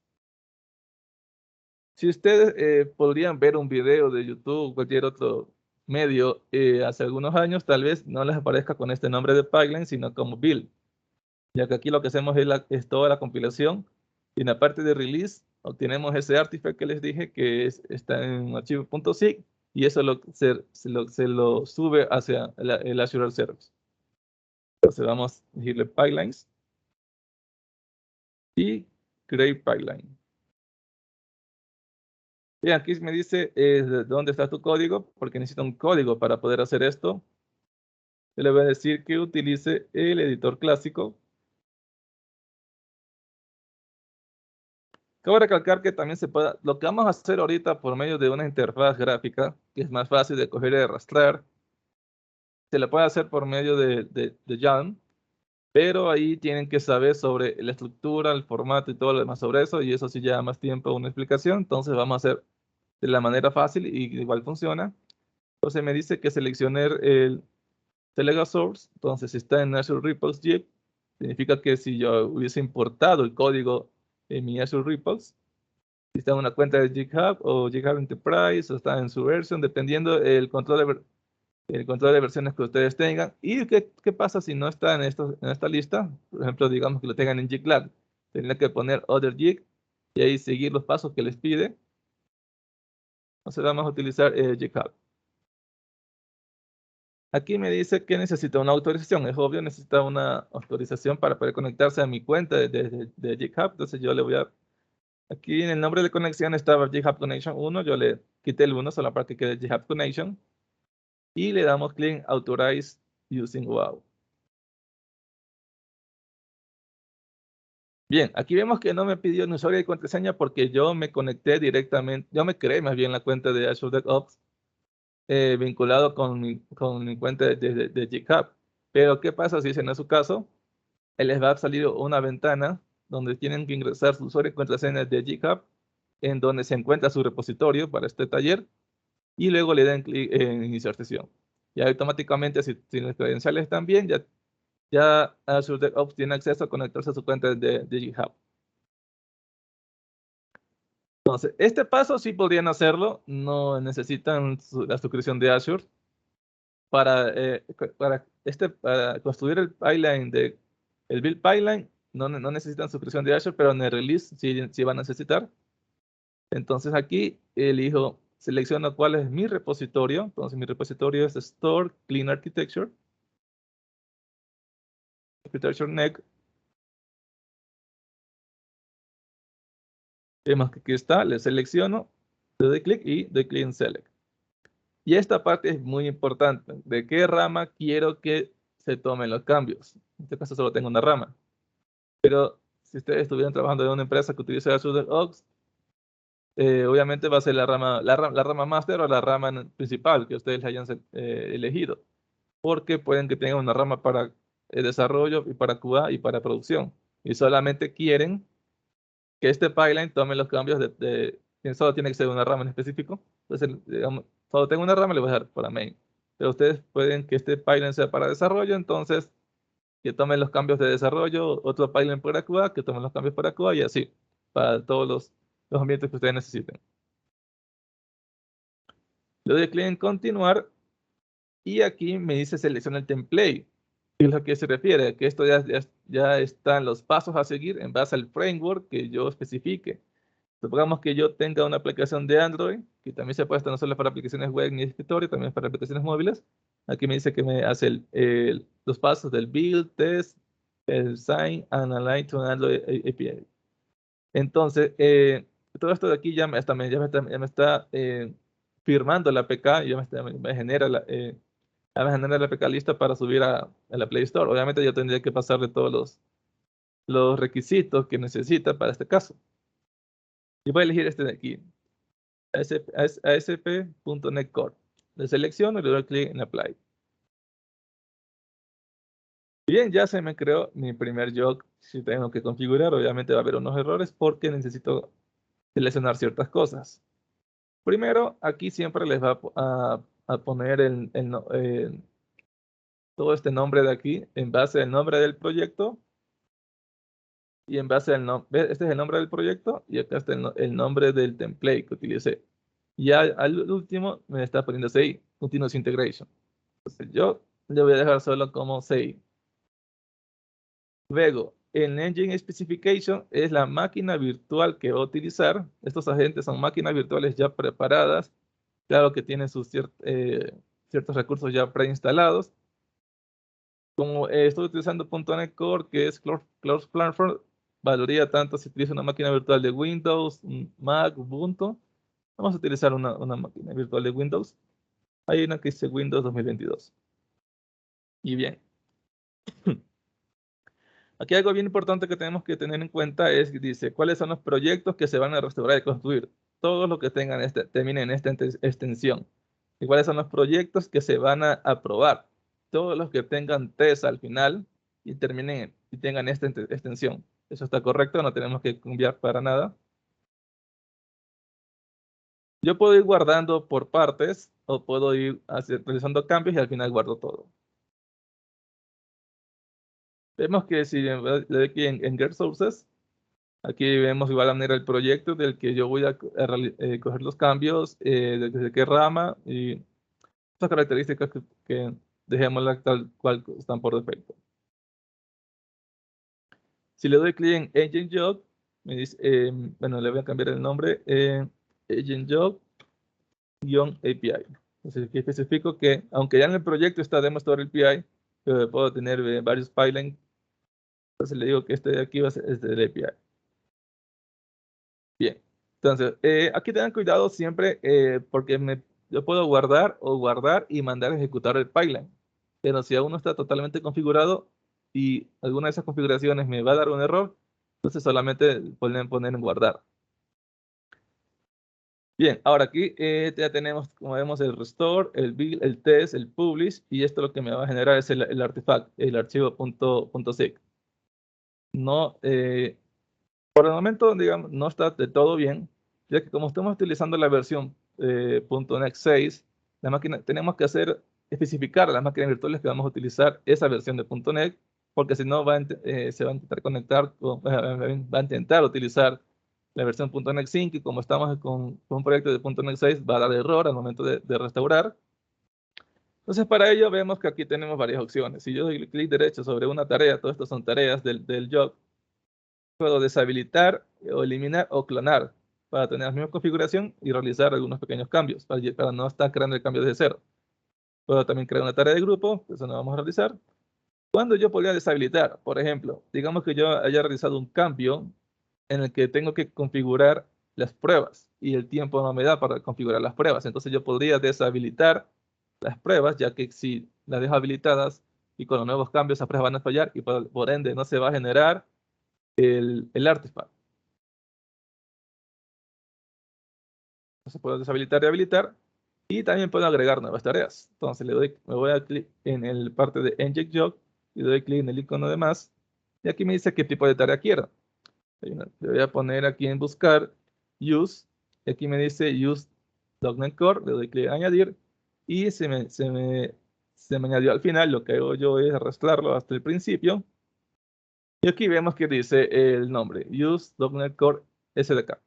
Si ustedes podrían ver un video de YouTube o cualquier otro medio hace algunos años, tal vez no les aparezca con este nombre de pipeline, sino como build. Ya que aquí lo que hacemos es toda la compilación y en la parte de release obtenemos ese artifact que les dije que está en archivo.zip y eso se lo sube hacia el Azure Service. Entonces vamos a decirle pipelines y create pipeline. Y aquí me dice dónde está tu código, porque necesito un código para poder hacer esto. Yo le voy a decir que utilice el editor clásico. Cabe recalcar que también se puede, lo que vamos a hacer ahorita por medio de una interfaz gráfica, que es más fácil de coger y de arrastrar, se la puede hacer por medio de YAML, pero ahí tienen que saber sobre la estructura, el formato y todo lo demás sobre eso, y eso sí lleva más tiempo una explicación, entonces vamos a hacer de la manera fácil y igual funciona. Entonces me dice que seleccione el Select a Source, entonces si está en Azure Repos Zip, significa que si yo hubiese importado el código en mi Azure Repos, si está en una cuenta de GitHub o GitHub Enterprise o está en su versión, dependiendo el control de versiones que ustedes tengan. ¿Y qué pasa si no está en esta lista? Por ejemplo, digamos que lo tengan en GitLab. Tendría que poner Other Git y ahí seguir los pasos que les pide. Entonces vamos a utilizar GitHub. Aquí me dice que necesita una autorización. Es obvio, necesita una autorización para poder conectarse a mi cuenta de GitHub. Entonces yo le voy a... Aquí en el nombre de conexión estaba GitHub Connection 1. Yo le quité el 1 solo para que quede GitHub Connection. Y le damos clic en Authorize Using WoW. Bien, aquí vemos que no me pidió ni usuario y contraseña porque yo me conecté directamente, yo me creé más bien la cuenta de Azure DevOps vinculado con mi cuenta de GitHub. Pero, ¿qué pasa si ese no es su caso? Les va a salir una ventana donde tienen que ingresar su usuario y contraseña de GitHub, en donde se encuentra su repositorio para este taller, y luego le den clic en iniciar sesión. Y automáticamente, si las credenciales están bien, ya Azure DevOps tiene acceso a conectarse a su cuenta de GitHub. Entonces, este paso sí podrían hacerlo, no necesitan la suscripción de Azure. Para construir el pipeline el build pipeline, no necesitan suscripción de Azure, pero en el release sí van a necesitar. Entonces aquí elijo, selecciono cuál es mi repositorio. Entonces mi repositorio es Store Clean Architecture, Architecture Next. Vemos que aquí está, le selecciono, le doy clic y doy clic en Select. Y esta parte es muy importante. ¿De qué rama quiero que se tomen los cambios? En este caso solo tengo una rama. Pero si ustedes estuvieran trabajando en una empresa que utiliza Azure DevOps, obviamente va a ser la rama master o la rama principal que ustedes hayan elegido. Porque pueden que tengan una rama para desarrollo y para QA y para producción. Y solamente quieren que este pipeline tome los cambios solo tiene que ser una rama en específico. Entonces, digamos, solo tengo una rama, le voy a dar para main. Pero ustedes pueden que este pipeline sea para desarrollo, entonces que tomen los cambios de desarrollo, otro pipeline para QA, que tomen los cambios para QA y así, para todos los ambientes que ustedes necesiten. Le doy clic en continuar y aquí me dice selecciona el template. ¿Qué es lo que se refiere? Que esto ya están los pasos a seguir en base al framework que yo especifique. Supongamos que yo tenga una aplicación de Android, que también se puede no solo para aplicaciones web ni de escritorio, también para aplicaciones móviles. Aquí me dice que me hace los pasos del build, test, el sign, and align to Android API. Entonces, todo esto de aquí ya me está firmando la APK, me genera ya me genera la APK lista para subir a la Play Store. Obviamente yo tendría que pasarle todos los requisitos que necesita para este caso. Y voy a elegir este de aquí, ASP.NET Core. Le selecciono y le doy clic en Apply. Bien, ya se me creó mi primer job. Si tengo que configurar, obviamente va a haber unos errores porque necesito seleccionar ciertas cosas. Primero, aquí siempre les va a poner todo este nombre de aquí en base al nombre del proyecto y en base al nombre. Este es el nombre del proyecto y acá está el nombre del template que utilicé. Y al último me está poniendo CI, Continuous Integration. Entonces yo le voy a dejar solo como CI. Luego, el Engine Specification es la máquina virtual que va a utilizar. Estos agentes son máquinas virtuales ya preparadas. Claro que tienen ciertos recursos ya preinstalados. Como estoy utilizando .NET Core, que es Cloud Platform, valoría tanto si utiliza una máquina virtual de Windows, Mac, Ubuntu. Vamos a utilizar una máquina virtual de Windows. Hay una que dice Windows 2022. Y bien. Aquí algo bien importante que tenemos que tener en cuenta es que dice, ¿cuáles son los proyectos que se van a restaurar y construir? Todos los que terminen esta extensión. ¿Y cuáles son los proyectos que se van a aprobar? Todos los que tengan test al final y terminen y tengan esta extensión. Eso está correcto, no tenemos que cambiar para nada. Yo puedo ir guardando por partes o puedo ir realizando cambios y al final guardo todo. Vemos que si le doy aquí en Get Sources, aquí vemos igual la manera el proyecto del que yo voy a coger los cambios, de qué rama y estas características que dejémoslas tal cual están por defecto. Si le doy clic en Engine Job, me dice, bueno, le voy a cambiar el nombre, Engine Job-API. Entonces aquí especifico que, aunque ya en el proyecto está Demo Store API, puedo tener varios pipelines. Entonces le digo que este de aquí va a ser este del API. Bien, entonces aquí tengan cuidado siempre porque yo puedo guardar y mandar a ejecutar el pipeline. Pero si aún no está totalmente configurado y alguna de esas configuraciones me va a dar un error, entonces solamente pueden poner en guardar. Bien, ahora aquí ya tenemos, como vemos, el restore, el build, el test, el publish, y esto lo que me va a generar es el artifact, el archivo .zip. No, por el momento, digamos, no está de todo bien, ya que como estamos utilizando la versión .NET 6, la máquina, tenemos que especificar a las máquinas virtuales que vamos a utilizar esa versión de .NET, porque si no se va a intentar conectar, va a intentar utilizar la versión .NET 5, y como estamos con un proyecto de .NET 6, va a dar error al momento de restaurar. Entonces, para ello vemos que aquí tenemos varias opciones. Si yo doy clic derecho sobre una tarea, todas estas son tareas del job, puedo deshabilitar o eliminar o clonar para tener la misma configuración y realizar algunos pequeños cambios para no estar creando el cambio desde cero. Puedo también crear una tarea de grupo, eso no vamos a realizar. Cuando yo podría deshabilitar, por ejemplo, digamos que yo haya realizado un cambio en el que tengo que configurar las pruebas y el tiempo no me da para configurar las pruebas. Entonces yo podría deshabilitar las pruebas, ya que si las dejo habilitadas y con los nuevos cambios esas pruebas van a fallar y por ende no se va a generar el artifact. Entonces puedo deshabilitar y habilitar, y también puedo agregar nuevas tareas. Entonces me voy a clic en el parte de Inject Job y doy clic en el icono de más, y aquí me dice qué tipo de tarea quiero. Le voy a poner aquí en buscar use, y aquí me dice use .NET Core, le doy clic en añadir, y se me añadió al final. Lo que hago yo es arrastrarlo hasta el principio, y aquí vemos que dice el nombre, use .NET Core SDK.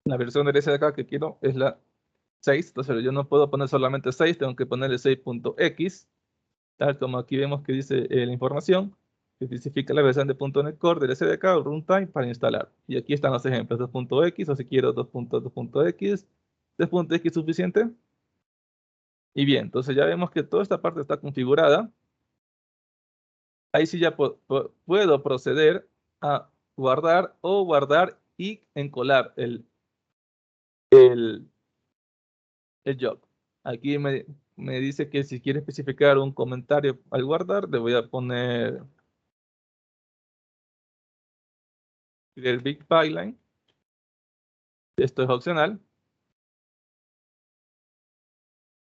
La versión del SDK que quiero es la 6, entonces yo no puedo poner solamente 6, tengo que ponerle 6.x, tal como aquí vemos que dice la información, que especifica la versión de .NET Core del SDK o runtime para instalar. Y aquí están los ejemplos, 2.x, o si quiero 2.2.x, 3.x suficiente. Y bien, entonces ya vemos que toda esta parte está configurada. Ahí sí ya puedo proceder a guardar y encolar el, el job. Aquí me dice que si quiere especificar un comentario al guardar, le voy a poner el Big Pipeline. Esto es opcional.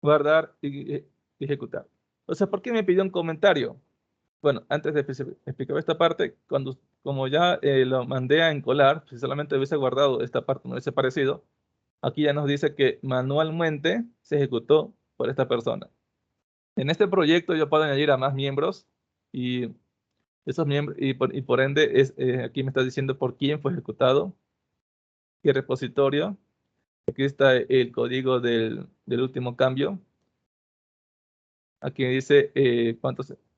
Guardar y ejecutar. O sea, ¿por qué me pidió un comentario? Bueno, antes de explicar esta parte, como ya lo mandé a encolar, si solamente hubiese guardado esta parte, no hubiese parecido, aquí ya nos dice que manualmente se ejecutó por esta persona. En este proyecto yo puedo añadir a más miembros, y esos miembros, y por ende, aquí me está diciendo por quién fue ejecutado, qué repositorio. Aquí está el código del último cambio. Aquí dice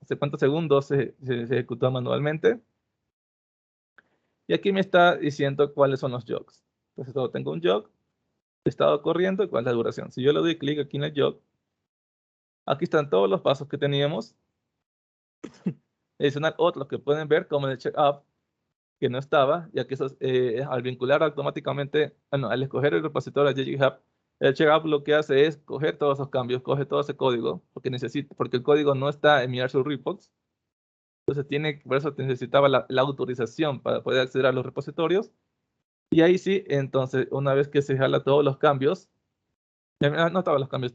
hace cuántos segundos se ejecutó manualmente. Y aquí me está diciendo cuáles son los jobs. Entonces, tengo un job, estado corriendo y cuál es la duración. Si yo le doy clic aquí en el job, aquí están todos los pasos que teníamos. Adicional otros que pueden ver, como el checkup, que no estaba, ya que eso al vincular automáticamente, bueno, al escoger el repositorio de GitHub, el checkup lo que hace es coger todos esos cambios, coge todo ese código, porque el código no está en mi Azure Repos. Entonces por eso necesitaba la autorización para poder acceder a los repositorios. Y ahí sí, entonces, una vez que se jala todos los cambios, no todos los cambios,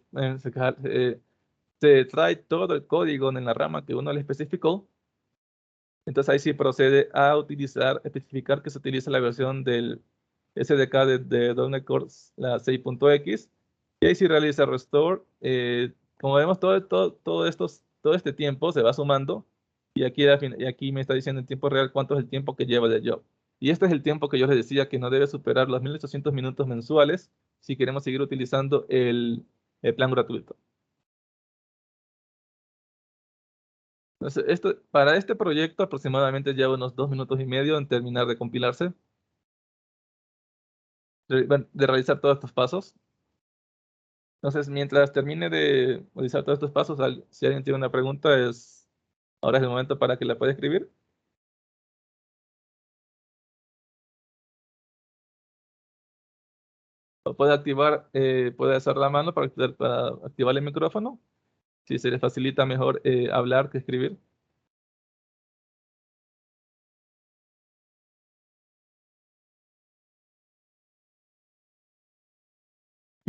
se trae todo el código en la rama que uno le especificó. Entonces ahí sí procede a especificar que se utiliza la versión del SDK de .NET Core, la 6.x, y ahí sí realiza restore. Como vemos, todo este tiempo se va sumando, y aquí me está diciendo en tiempo real cuánto es el tiempo que lleva de job. Y este es el tiempo que yo les decía, que no debe superar los 1800 minutos mensuales si queremos seguir utilizando el plan gratuito. Entonces, para este proyecto aproximadamente lleva unos 2 minutos y medio en terminar de compilarse, de realizar todos estos pasos. Entonces, mientras termine de realizar todos estos pasos, si alguien tiene una pregunta, ahora es el momento para que la pueda escribir. O puede hacer la mano para activar el micrófono, si se le facilita mejor hablar que escribir.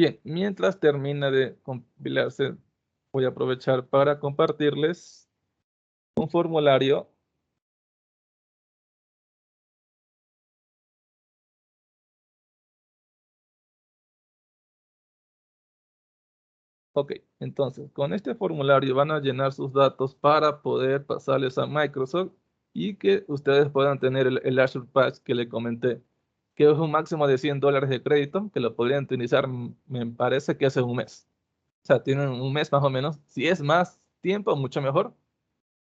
Bien, mientras termina de compilarse, voy a aprovechar para compartirles un formulario. Ok, entonces con este formulario van a llenar sus datos para poder pasarles a Microsoft y que ustedes puedan tener el Azure Pass que le comenté, que es un máximo de $100 de crédito, que lo podrían utilizar, me parece que hace un mes. O sea, tienen un mes más o menos. Si es más tiempo, mucho mejor,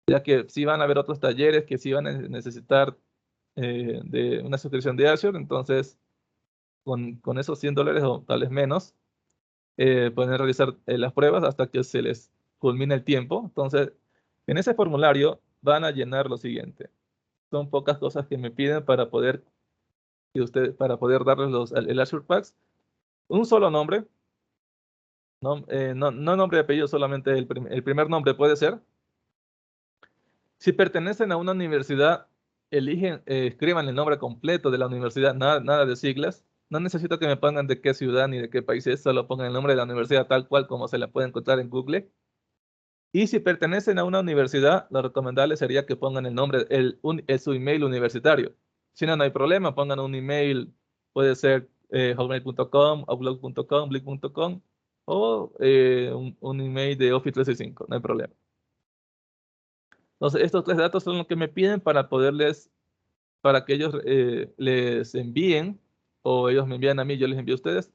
ya que si van a haber otros talleres que sí van a necesitar de una suscripción de Azure, entonces con esos $100 o tal vez menos, pueden realizar las pruebas hasta que se les culmine el tiempo. Entonces, en ese formulario van a llenar lo siguiente. Son pocas cosas que me piden para poder, para poder darles el Azure Packs. Un solo nombre, no nombre y apellido, solamente el primer nombre puede ser. Si pertenecen a una universidad, escriban el nombre completo de la universidad, nada de siglas. No necesito que me pongan de qué ciudad ni de qué país es, solo pongan el nombre de la universidad tal cual como se la puede encontrar en Google. Y si pertenecen a una universidad, lo recomendable sería que pongan el nombre, su email universitario. Si no, no hay problema, pongan un email, puede ser hotmail.com, outlook.com, blick.com o un email de Office 365, no hay problema. Entonces, estos tres datos son los que me piden para que ellos les envíen, o ellos me envían a mí, yo les envío a ustedes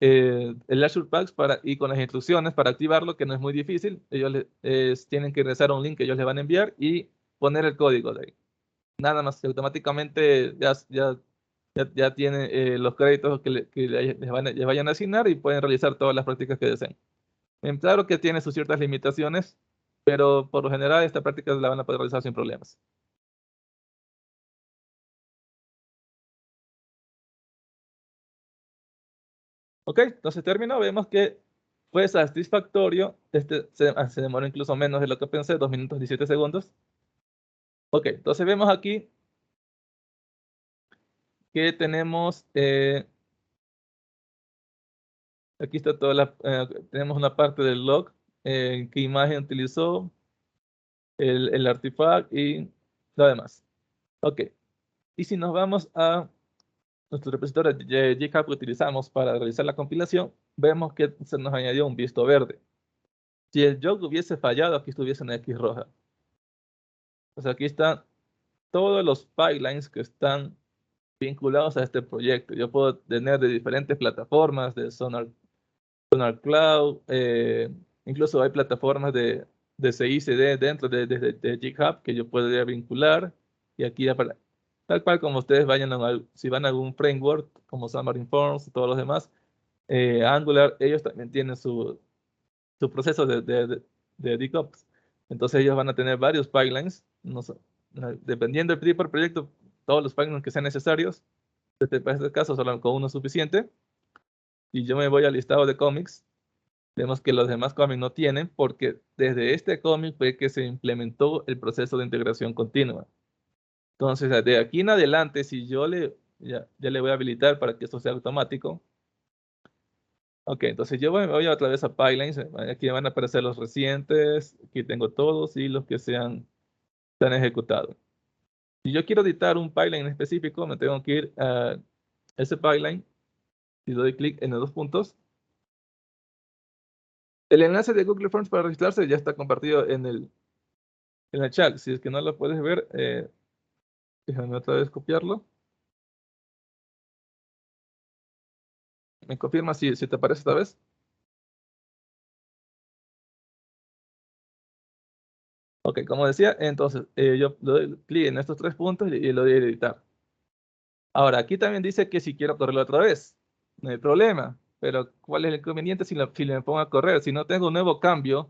el Azure Packs y con las instrucciones para activarlo, que no es muy difícil. Ellos tienen que ingresar a un link que ellos les van a enviar y poner el código de ahí. Nada más que automáticamente ya tienen los créditos que les vayan a asignar y pueden realizar todas las prácticas que deseen. Claro que tiene sus ciertas limitaciones, pero por lo general esta práctica la van a poder realizar sin problemas. Ok, entonces terminó. Vemos que fue satisfactorio. Se demoró incluso menos de lo que pensé, 2 minutos 17 segundos. Ok, entonces vemos aquí que tenemos, aquí está tenemos una parte del log, qué imagen utilizó, el artifact y lo demás. Ok, y si nos vamos a nuestro repositorio de GitHub que utilizamos para realizar la compilación, vemos que se nos añadió un visto verde. Si el jog hubiese fallado, aquí estuviese una X roja. Pues aquí están todos los pipelines que están vinculados a este proyecto. Yo puedo tener de diferentes plataformas, de Sonar Cloud, incluso hay plataformas de CI/CD dentro de GitHub que yo podría vincular. Y aquí, tal cual como ustedes vayan si van a algún framework como Xamarin Forms y todos los demás, Angular, ellos también tienen su proceso de DevOps. Entonces ellos van a tener varios pipelines, no sé, dependiendo del tipo de proyecto, todos los pipelines que sean necesarios. Para este caso, solo con uno es suficiente. Y yo me voy al listado de cómics. Vemos que los demás cómics no tienen, porque desde este cómic fue que se implementó el proceso de integración continua. Entonces, de aquí en adelante, si yo ya le voy a habilitar para que esto sea automático. Ok, entonces yo me voy otra vez a pipelines. Aquí van a aparecer los recientes. Aquí tengo todos y los que se han ejecutado. Si yo quiero editar un pipeline en específico, me tengo que ir a ese pipeline y doy clic en los dos puntos. El enlace de Google Forms para registrarse ya está compartido en el chat. Si es que no lo puedes ver, déjame otra vez copiarlo. ¿Me confirma si te aparece esta vez? Ok, como decía, entonces yo le doy clic en estos tres puntos y lo doy a editar. Ahora, aquí también dice que si quiero correrlo otra vez, no hay problema. Pero ¿cuál es el inconveniente si me pongo a correr? Si no tengo un nuevo cambio,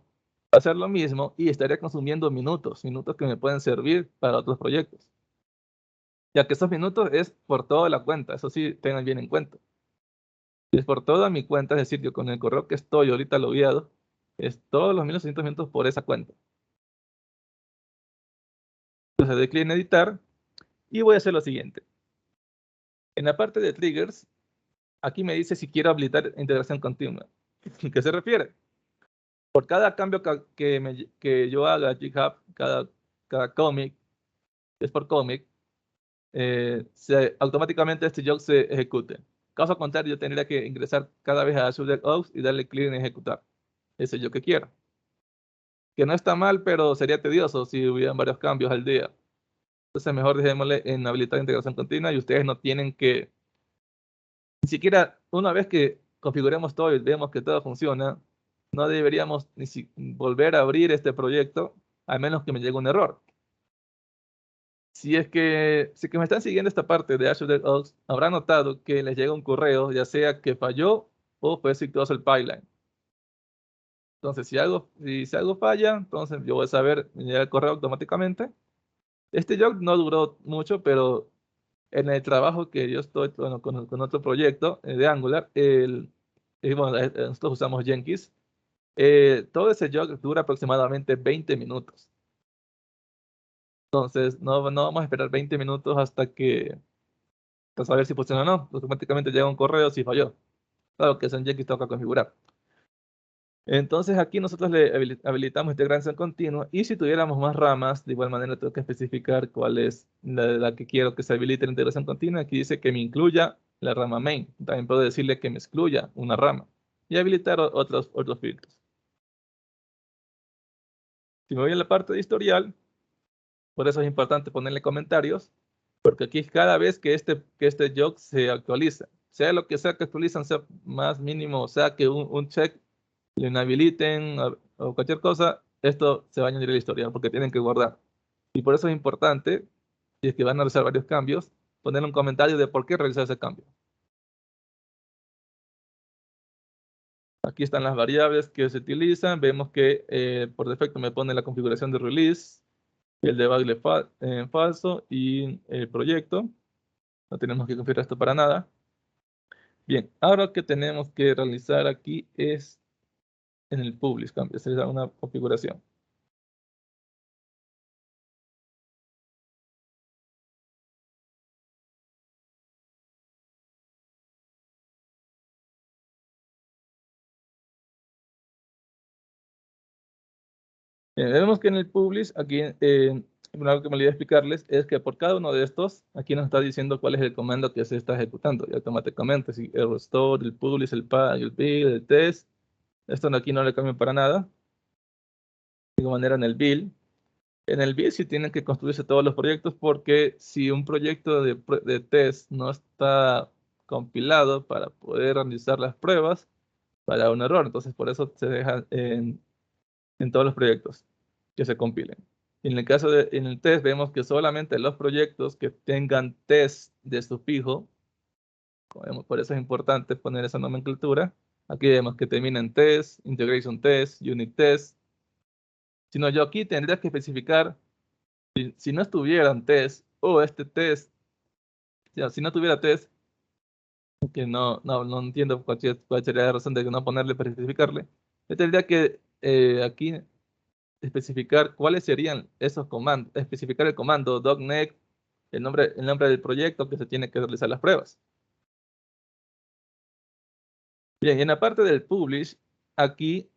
va a hacer lo mismo y estaría consumiendo minutos que me pueden servir para otros proyectos. Ya que esos minutos es por toda la cuenta, eso sí, tengan bien en cuenta. Si es por toda mi cuenta, es decir, yo con el correo que estoy ahorita logueado, es todos los 1.900 por esa cuenta. Entonces doy clic en editar y voy a hacer lo siguiente. En la parte de triggers, aquí me dice si quiero habilitar integración continua. ¿Qué se refiere? Por cada cambio que yo haga a GitHub, cada commit, es por commit, automáticamente este job se ejecute. Caso contrario, yo tendría que ingresar cada vez a Azure DevOps y darle clic en ejecutar. Ese es yo que quiero. Que no está mal, pero sería tedioso si hubieran varios cambios al día. Entonces mejor dejémosle en habilitar integración continua y ustedes no tienen que, ni siquiera una vez que configuremos todo y vemos que todo funciona, no deberíamos volver a abrir este proyecto a menos que me llegue un error. Si es que me están siguiendo esta parte de Azure DevOps, habrán notado que les llega un correo, ya sea que falló o fue exitoso el pipeline. Entonces, si algo falla, entonces yo voy a saber, me llega el correo automáticamente. Este job no duró mucho, pero en el trabajo que yo estoy bueno, con otro proyecto de Angular, bueno, nosotros usamos Jenkins, todo ese job dura aproximadamente 20 minutos. Entonces, no vamos a esperar 20 minutos hasta saber si funciona o no. Automáticamente llega un correo si falló. Claro que eso en Jenkins toca configurar. Entonces aquí nosotros le habilitamos integración continua y si tuviéramos más ramas, de igual manera tengo que especificar cuál es la que quiero que se habilite la integración continua. Aquí dice que me incluya la rama main. También puedo decirle que me excluya una rama y habilitar otros filtros. Si me voy a la parte de historial, por eso es importante ponerle comentarios, porque aquí cada vez que este job se actualiza, sea lo que sea que actualizan, sea más mínimo, sea que un check le inhabiliten o cualquier cosa, esto se va a añadir al historial porque tienen que guardar. Y por eso es importante, si es que van a realizar varios cambios, poner un comentario de por qué realizar ese cambio. Aquí están las variables que se utilizan. Vemos que por defecto me pone la configuración de release, el debug falso y el proyecto. No tenemos que configurar esto para nada. Bien, ahora lo que tenemos que realizar aquí es en el publish, hacer una configuración. Vemos que en el publish, aquí, algo que me olvidé explicarles es que por cada uno de estos, aquí nos está diciendo cuál es el comando que se está ejecutando y automáticamente, si el restore, el publish, el pack, el build, el test, esto aquí no le cambia para nada. De igual manera en el build. En el build sí tienen que construirse todos los proyectos porque si un proyecto de test no está compilado para poder realizar las pruebas, va a dar un error. Entonces por eso se deja en todos los proyectos que se compilen. En el test vemos que solamente los proyectos que tengan test de sufijo, por eso es importante poner esa nomenclatura. Aquí vemos que termina en test, integration test, unit test. Sino yo aquí tendría que especificar, si no estuvieran test o este test, si no tuviera test, que no entiendo cuál sería la razón de no ponerle para especificarle, yo tendría que aquí especificar cuáles serían esos comandos, especificar el comando .NET, el nombre del proyecto que se tiene que realizar las pruebas. Bien, y en la parte del publish, aquí,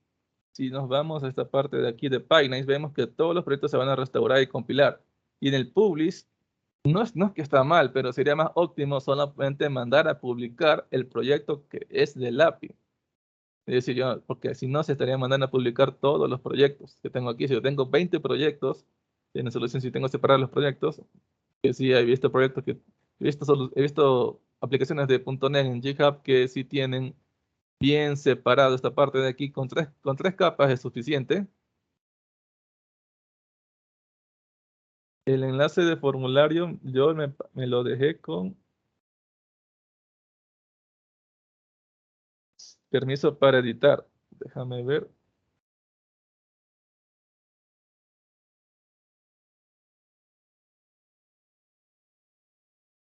si nos vamos a esta parte de aquí de Pygnice, vemos que todos los proyectos se van a restaurar y compilar. Y en el publish, no es que está mal, pero sería más óptimo solamente mandar a publicar el proyecto que es del API. Es decir, porque si no, se estaría mandando a publicar todos los proyectos que tengo aquí. Si yo tengo 20 proyectos, en la solución si tengo separados los proyectos, que sí he visto proyectos he visto aplicaciones de .NET en GitHub que sí tienen bien separado esta parte de aquí con tres capas es suficiente. El enlace de formulario yo me lo dejé con permiso para editar. Déjame ver.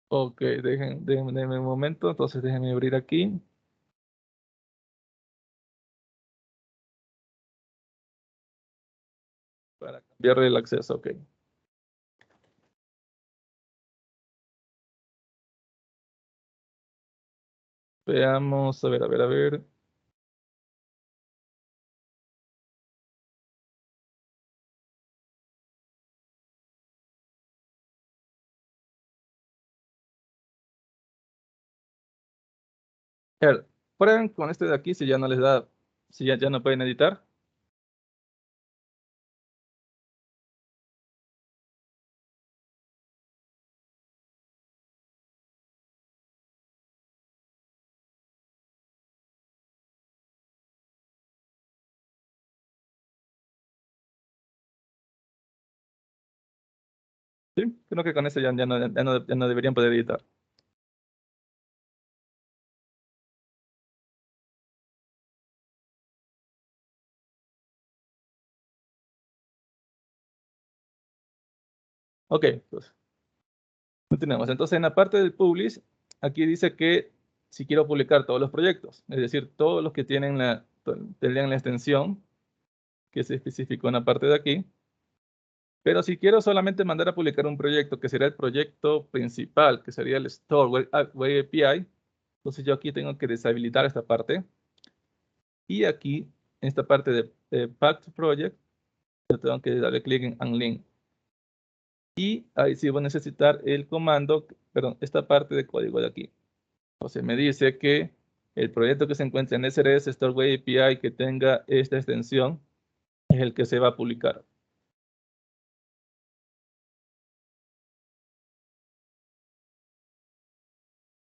Ok, déjenme un momento, entonces déjenme abrir aquí para cambiarle el acceso. Ok. Veamos, a ver, a ver, a ver. A ver, prueben con este de aquí si ya no les da, si ya no pueden editar. Sí, creo que con eso ya no deberían poder editar. Ok, pues continuemos. Entonces, en la parte del publish, aquí dice que si quiero publicar todos los proyectos, es decir, todos los que tendrían la extensión que se especificó en la parte de aquí. Pero si quiero solamente mandar a publicar un proyecto, que sería el proyecto principal, que sería el Store Web API, entonces yo aquí tengo que deshabilitar esta parte. Y aquí, en esta parte de Packed Project, yo tengo que darle clic en Unlink. Y ahí sí voy a necesitar el comando, perdón, esta parte de código de aquí. Entonces me dice que el proyecto que se encuentra en SRS Store Web API que tenga esta extensión es el que se va a publicar.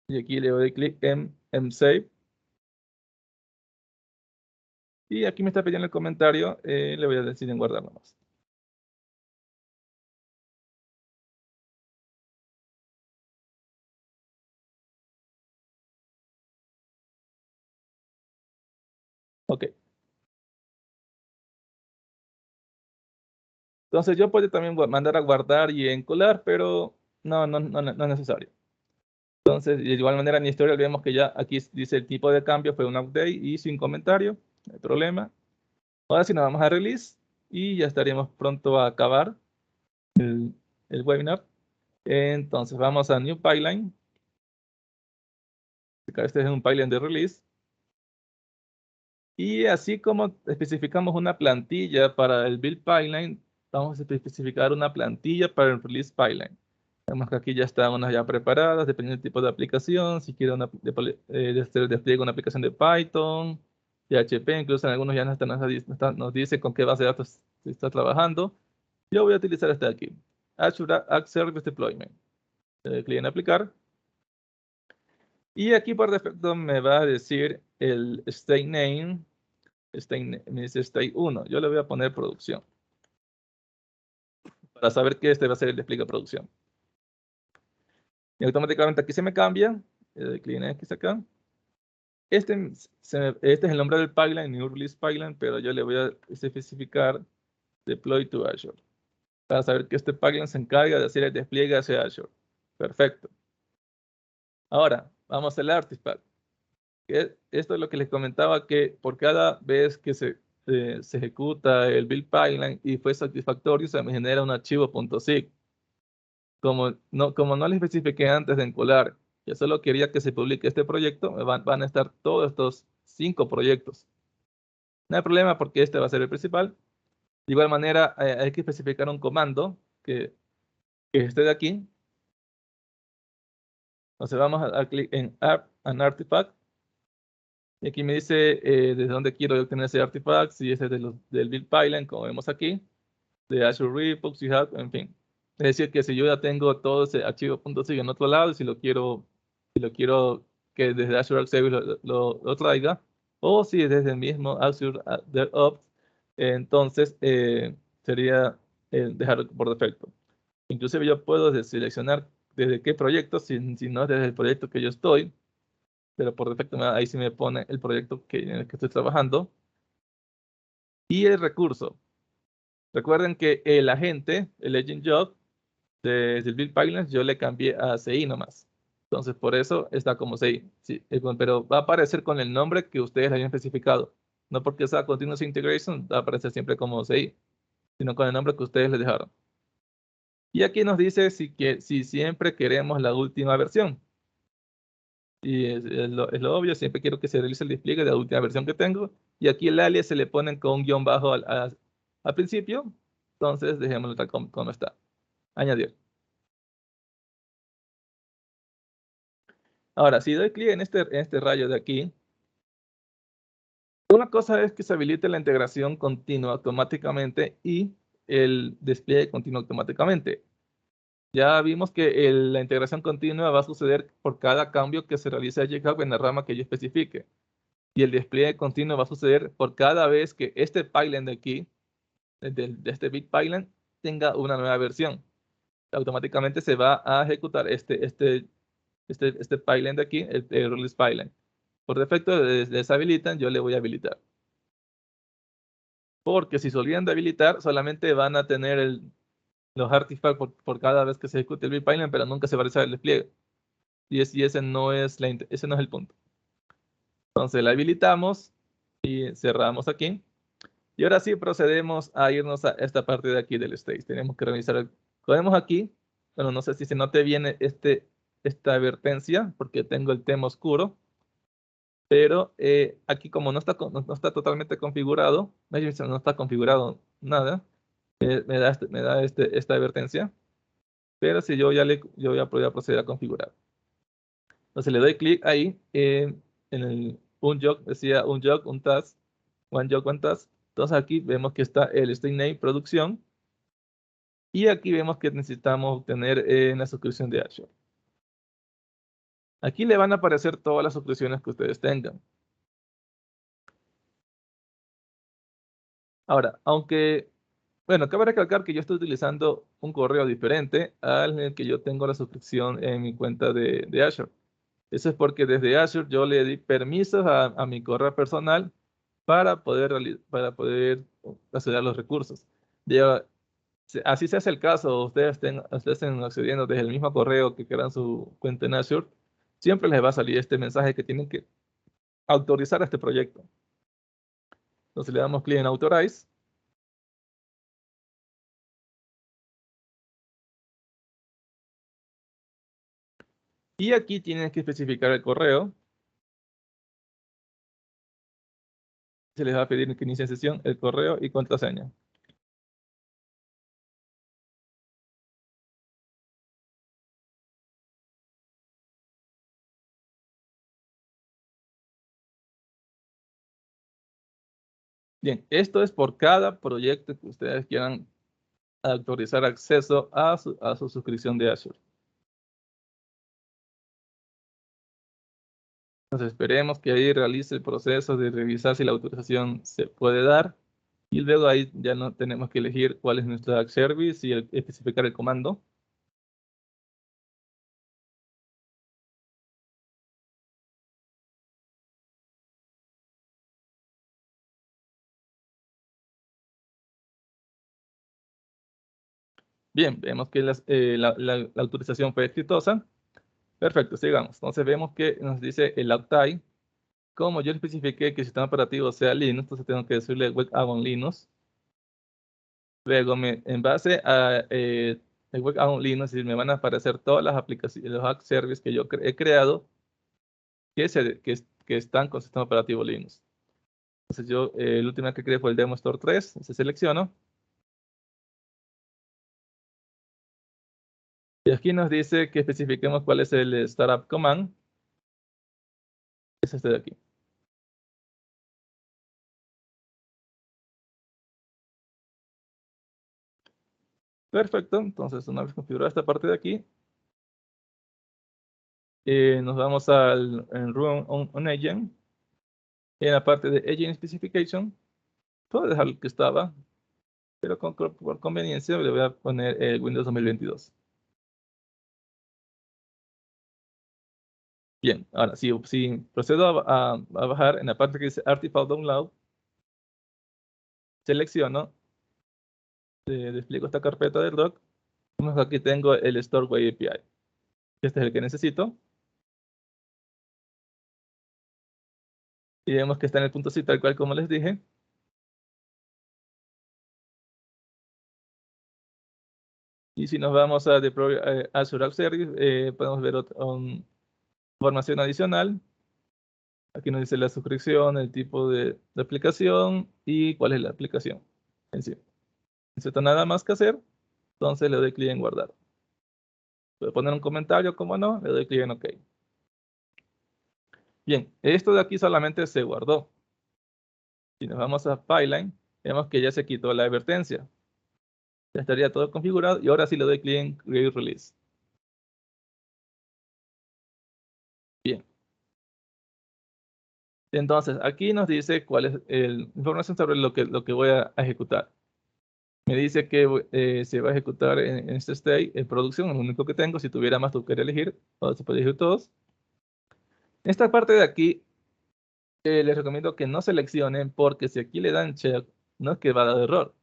Y aquí le doy clic en Save. Y aquí me está pidiendo el comentario, le voy a decir en guardar nomás. Ok. Entonces yo puedo también mandar a guardar y encolar, pero no es necesario. Entonces, de igual manera en mi historia vemos que ya aquí dice el tipo de cambio fue un update y sin comentario, no hay problema. Ahora sí nos vamos a release y ya estaríamos pronto a acabar el webinar. Entonces vamos a New Pipeline. Este es un pipeline de release. Y así como especificamos una plantilla para el build pipeline, vamos a especificar una plantilla para el release pipeline. Vemos que aquí ya están unas ya preparadas, dependiendo del tipo de aplicación. Si quiero despliegue una aplicación de Python, PHP, incluso en algunos ya nos dice con qué base de datos se está trabajando. Yo voy a utilizar este de aquí, Azure App Service Deployment. Clic en aplicar. Y aquí por defecto me va a decir el state name. Me dice state 1. Yo le voy a poner producción para saber que este va a ser el despliegue de producción. Y automáticamente aquí se me cambia. Clic en X acá. Este es el nombre del pipeline, New Release Pipeline, pero yo le voy a especificar Deploy to Azure para saber que este pipeline se encarga de hacer el despliegue hacia Azure. Perfecto. Ahora, vamos al artifact. Esto es lo que les comentaba, que por cada vez que se ejecuta el build pipeline y fue satisfactorio, se me genera un archivo .zip. Como no les especifiqué antes de encolar, yo solo quería que se publique este proyecto, van a estar todos estos 5 proyectos. No hay problema porque este va a ser el principal. De igual manera, hay que especificar un comando que esté de aquí. Entonces vamos a dar clic en Add an Artifact. Y aquí me dice desde dónde quiero obtener ese artifact, si ese es del build pipeline, como vemos aquí, de Azure Repos, en fin. Es decir, que si yo ya tengo todo ese archivo .zip en otro lado, si lo quiero que desde Azure Arc Service lo traiga, o si es desde el mismo Azure DevOps, entonces sería dejarlo por defecto. Inclusive yo puedo seleccionar desde qué proyecto, si no es desde el proyecto que yo estoy, pero por defecto ahí sí me pone el proyecto en el que estoy trabajando. Y el recurso. Recuerden que el agente, el agent job, desde el build pipeline, yo le cambié a CI nomás. Entonces, por eso está como CI. Sí, pero va a aparecer con el nombre que ustedes hayan especificado. No porque sea Continuous Integration, va a aparecer siempre como CI, sino con el nombre que ustedes le dejaron. Y aquí nos dice si siempre queremos la última versión. Y es lo obvio, siempre quiero que se realice el despliegue de la última versión que tengo. Y aquí el alias se le ponen con un guión bajo al principio. Entonces, dejémoslo tal como está. Añadir. Ahora, si doy clic en este rayo de aquí, una cosa es que se habilite la integración continua automáticamente y el despliegue continuo automáticamente. Ya vimos que la integración continua va a suceder por cada cambio que se realice a GitHub en la rama que yo especifique. Y el despliegue continuo va a suceder por cada vez que este pipeline de aquí, de este big pipeline, tenga una nueva versión. Automáticamente se va a ejecutar este pipeline de aquí, el release pipeline. Por defecto deshabilitan, yo le voy a habilitar. Porque si se olvidan de habilitar, solamente van a tener los artifacts por cada vez que se ejecute el big pipeline, pero nunca se va a realizar el despliegue. Y ese no es ese no es el punto. Entonces la habilitamos y cerramos aquí. Y ahora sí procedemos a irnos a esta parte de aquí del stage. Tenemos que revisar. Podemos aquí, bueno, no sé si se note bien esta advertencia, porque tengo el tema oscuro. Pero aquí como no está totalmente configurado, no está configurado nada, me da esta advertencia. Pero si yo ya voy a proceder a configurar. Entonces le doy clic ahí en un job, decía un job, un task, one job, one task. Entonces aquí vemos que está el string name producción. Y aquí vemos que necesitamos obtener la suscripción de Azure. Aquí le van a aparecer todas las suscripciones que ustedes tengan. Ahora, bueno, cabe recalcar que yo estoy utilizando un correo diferente al en el que yo tengo la suscripción en mi cuenta de Azure. Eso es porque desde Azure yo le di permisos a mi correo personal para poder acceder a los recursos. Ya, así se hace el caso, ustedes estén accediendo desde el mismo correo que crean su cuenta en Azure, siempre les va a salir este mensaje que tienen que autorizar este proyecto. Entonces le damos clic en Authorize. Y aquí tienen que especificar el correo. Se les va a pedir que inicie sesión, el correo y contraseña. Bien, esto es por cada proyecto que ustedes quieran autorizar acceso a su suscripción de Azure. Entonces esperemos que ahí realice el proceso de revisar si la autorización se puede dar. Y luego ahí ya no tenemos que elegir cuál es nuestro Act Service y especificar el comando. Bien, vemos que la autorización fue exitosa. Perfecto, sigamos. Entonces vemos que nos dice el uptime. Como yo especifiqué que el sistema operativo sea Linux, entonces tengo que decirle web add-on Linux. Luego, en base a el web add-on Linux, me van a aparecer todas las aplicaciones, los app services que yo he creado que están con sistema operativo Linux. Entonces yo, el último que creé fue el Demo Store 3, se selecciono. Y aquí nos dice que especifiquemos cuál es el Startup Command. Es este de aquí. Perfecto, entonces una vez configurada esta parte de aquí, nos vamos en Run on Agent. En la parte de Agent Specification, puedo dejar el que estaba, pero por conveniencia le voy a poner el Windows 2022. Bien, ahora si procedo a bajar en la parte que dice Artifact Download, selecciono, despliego esta carpeta del doc. Aquí tengo el Storeway API. Este es el que necesito. Y vemos que está en el punto C, tal cual como les dije. Y si nos vamos a Deploy Azure App Service, podemos ver información adicional. Aquí nos dice la suscripción, el tipo de aplicación y cuál es la aplicación en sí. No necesito nada más que hacer, entonces le doy clic en guardar. Puedo poner un comentario, como no, le doy clic en OK. Bien, esto de aquí solamente se guardó. Si nos vamos a Pipeline, vemos que ya se quitó la advertencia. Ya estaría todo configurado y ahora sí le doy clic en Create Release. Bien. Entonces, aquí nos dice cuál es la información sobre lo que voy a ejecutar. Me dice que se va a ejecutar en este state en producción, es lo único que tengo. Si tuviera más, tuviera que elegir, o se puede elegir todos. Esta parte de aquí, les recomiendo que no seleccionen, porque si aquí le dan check, no es que va a dar error,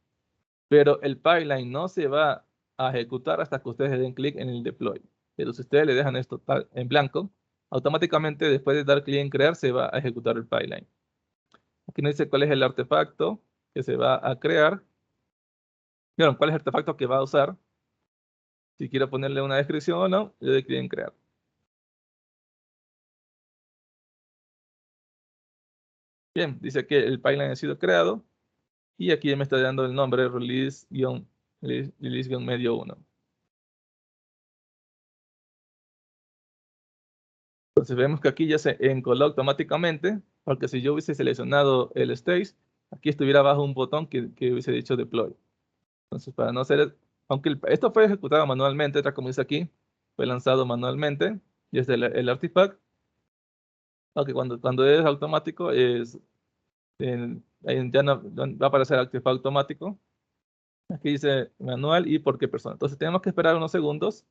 pero el pipeline no se va a ejecutar hasta que ustedes den clic en el deploy. Pero si ustedes le dejan esto en blanco, automáticamente después de dar clic en crear, se va a ejecutar el pipeline. Aquí nos dice cuál es el artefacto que se va a crear. Vieron cuál es el artefacto que va a usar. Si quiero ponerle una descripción o no, le doy clic en crear. Bien, dice que el pipeline ha sido creado y aquí me está dando el nombre release-medio 1. Entonces vemos que aquí ya se encoló automáticamente, porque si yo hubiese seleccionado el stage, aquí estuviera abajo un botón que hubiese dicho deploy. Entonces, para no hacer, aunque esto fue ejecutado manualmente, como dice aquí, fue lanzado manualmente, y es el artifact, aunque cuando es automático, ahí ya no va a aparecer el artifact automático. Aquí dice manual y por qué persona. Entonces tenemos que esperar unos segundos.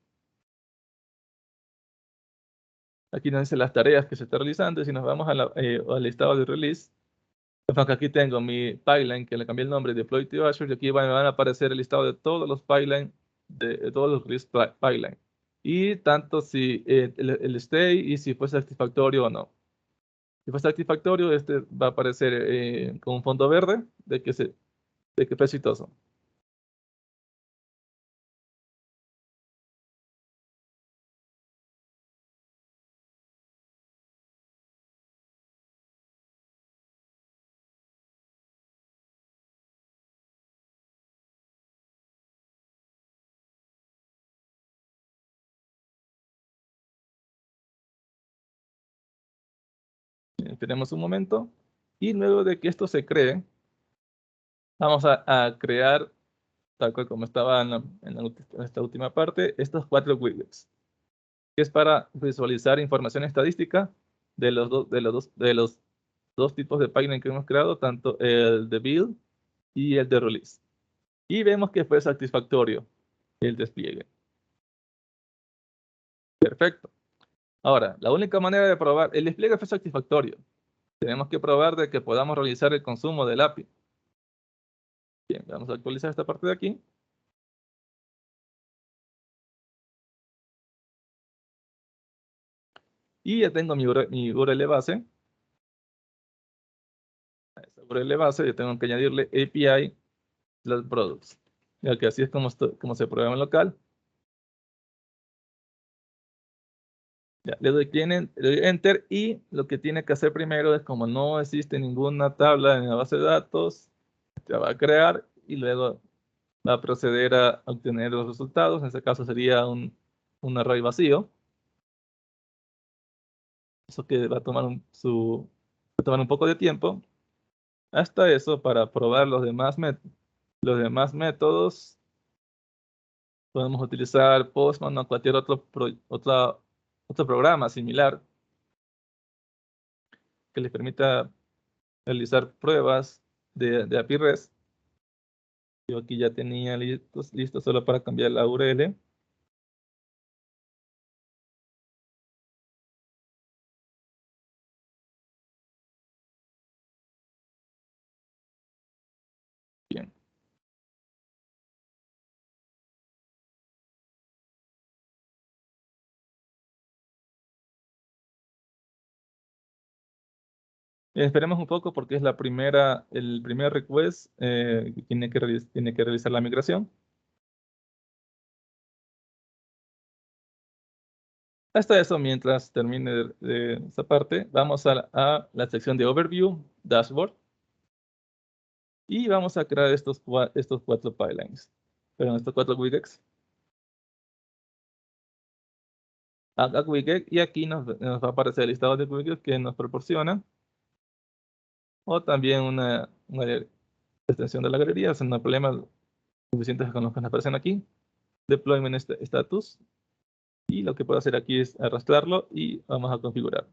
Aquí nos dice las tareas que se está realizando, y si nos vamos al listado de release, que aquí tengo mi pipeline, que le cambié el nombre, Deploy to Azure, y aquí van a aparecer el listado de todos los pipelines, de todos los release pipeline. Y tanto si el stay y si fue satisfactorio o no. Si fue satisfactorio, este va a aparecer con un fondo verde de que fue exitoso. Esperemos un momento. Y luego de que esto se cree, vamos a crear, tal cual como estaba en esta última parte, estos 4 widgets, que es para visualizar información estadística de los dos tipos de pipeline que hemos creado, tanto el de build y el de release. Y vemos que fue satisfactorio el despliegue. Perfecto. Ahora, la única manera de probar, el despliegue fue satisfactorio. Tenemos que probar de que podamos realizar el consumo del API. Bien, vamos a actualizar esta parte de aquí. Y ya tengo mi URL base. A esa URL base yo tengo que añadirle API los products, ya que así es como se prueba en local. Ya, le doy Enter, y lo que tiene que hacer primero es, como no existe ninguna tabla en la base de datos, se va a crear y luego va a proceder a obtener los resultados. En este caso sería un array vacío. Eso que va a tomar un poco de tiempo. Hasta eso, para probar los demás métodos, podemos utilizar Postman o cualquier otro programa similar que les permita realizar pruebas de API REST. Yo aquí ya tenía listo solo para cambiar la URL. Bien. Esperemos un poco porque es el primer request que tiene que realizar la migración. Hasta eso, mientras termine de esta parte, vamos a la sección de Overview, Dashboard. Y vamos a crear estos cuatro pipelines. Perdón, estos cuatro widgets. Add widget, y aquí nos va a aparecer el listado de widgets que nos proporcionan. O también una extensión de la galería, sin problemas suficientes con los que nos aparecen aquí. Deployment status. Y lo que puedo hacer aquí es arrastrarlo y vamos a configurar.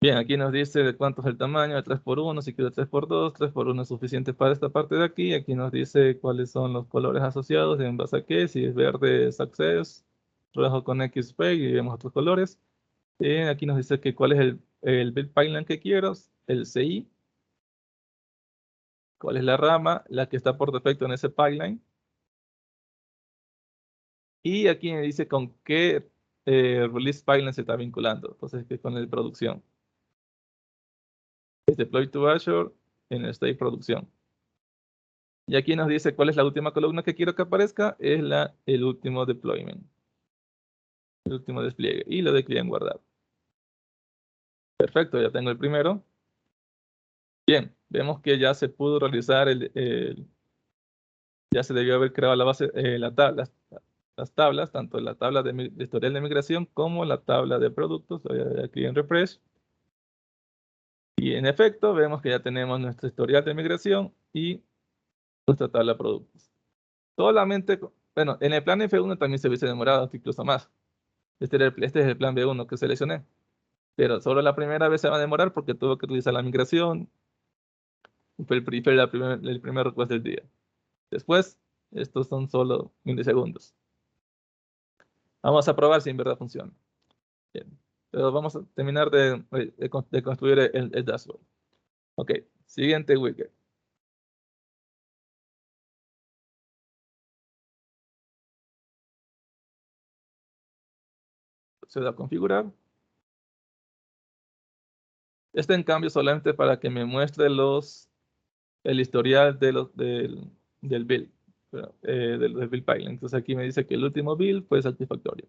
Bien, aquí nos dice de cuánto es el tamaño, de 3x1, si quiero 3x2, 3x1 es suficiente para esta parte de aquí. Aquí nos dice cuáles son los colores asociados, en base a qué, si es verde es Access, rojo con XSpec y vemos otros colores. Aquí nos dice que cuál es el build pipeline que quiero, el CI, cuál es la rama, la que está por defecto en ese pipeline. Y aquí me dice con qué release pipeline se está vinculando, entonces que con el producción. Es deploy to Azure en el state producción. Y aquí nos dice cuál es la última columna que quiero que aparezca, es el último deployment, el último despliegue, y lo de clic en guardar. Perfecto, ya tengo el primero. Bien, vemos que ya se pudo realizar ya se debió haber creado la base, las tablas, tanto la tabla de historial de migración como la tabla de productos. Voy a dar clic en refresh. Y en efecto, vemos que ya tenemos nuestro historial de migración y nuestra tabla de productos. Solamente, bueno, en el plan F1 también se hubiese demorado incluso más. Este es el plan B1 que seleccioné. Pero solo la primera vez se va a demorar porque tuvo que utilizar la migración. Fue el primer request del día. Después, estos son solo milisegundos. Vamos a probar si en verdad funciona. Bien. Pero vamos a terminar de construir el dashboard. Ok, siguiente widget. Se da a configurar. Este en cambio solamente para que me muestre el historial del build, del build pipeline. Entonces aquí me dice que el último build fue satisfactorio.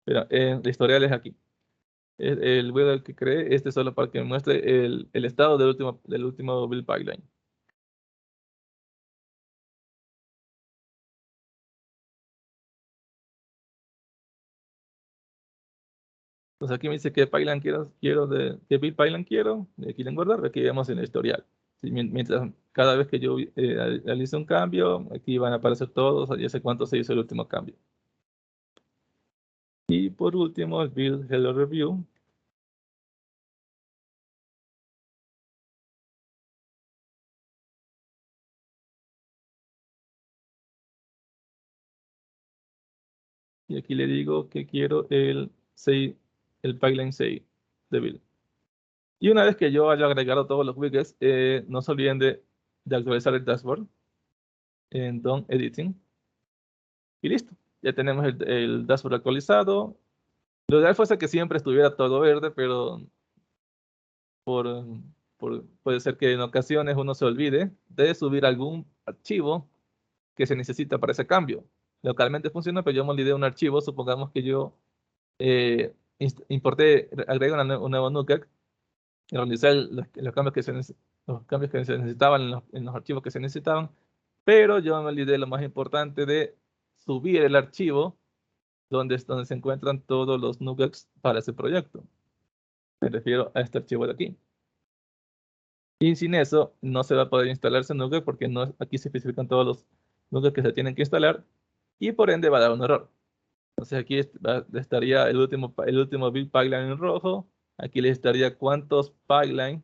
Pero el historial es aquí. El build que creé, este solo para que me muestre el estado del último build pipeline. Entonces aquí me dice qué pipeline qué build pipeline quiero, aquí en guardar, aquí vemos en el historial. Mientras cada vez que yo realice un cambio, aquí van a aparecer todos, ya sé cuánto se hizo el último cambio. Y por último, el build hello review. Y aquí le digo que quiero el pipeline 6 de build. Y una vez que yo haya agregado todos los widgets, no se olviden de actualizar el dashboard en Done Editing. Y listo, ya tenemos el dashboard actualizado. Lo ideal fuese que siempre estuviera todo verde, pero puede ser que en ocasiones uno se olvide de subir algún archivo que se necesita para ese cambio. Localmente funciona, pero yo me olvidé un archivo. Supongamos que yo agregué un nuevo NuGet, realicé los cambios que se necesitaban en los archivos que se necesitaban, pero yo me olvidé lo más importante de subir el archivo donde se encuentran todos los nuggets para ese proyecto. Me refiero a este archivo de aquí. Y sin eso no se va a poder instalarse nugget porque aquí se especifican todos los nuggets que se tienen que instalar y por ende va a dar un error. Entonces aquí estaría el último build pipeline en rojo. Aquí les estaría cuántos pipelines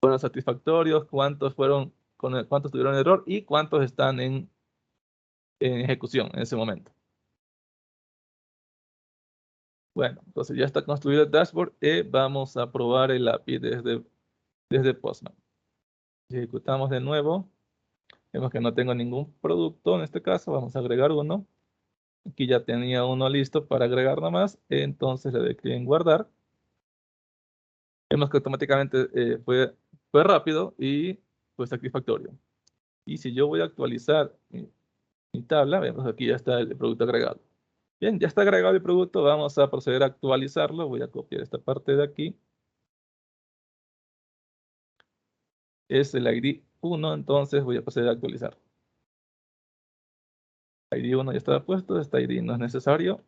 fueron satisfactorios, cuántos tuvieron error y cuántos están en ejecución en ese momento. Bueno, entonces ya está construido el dashboard y vamos a probar el API desde Postman. Si ejecutamos de nuevo, vemos que no tengo ningún producto en este caso, vamos a agregar uno. Aquí ya tenía uno listo para agregar nomás, entonces le doy clic en guardar. Vemos que automáticamente fue rápido y fue satisfactorio. Y si yo voy a actualizar mi tabla, vemos aquí ya está el producto agregado. Bien, ya está agregado el producto, vamos a proceder a actualizarlo. Voy a copiar esta parte de aquí. Es el ID 1, entonces voy a proceder a actualizar. ID 1 ya estaba puesto, este ID no es necesario.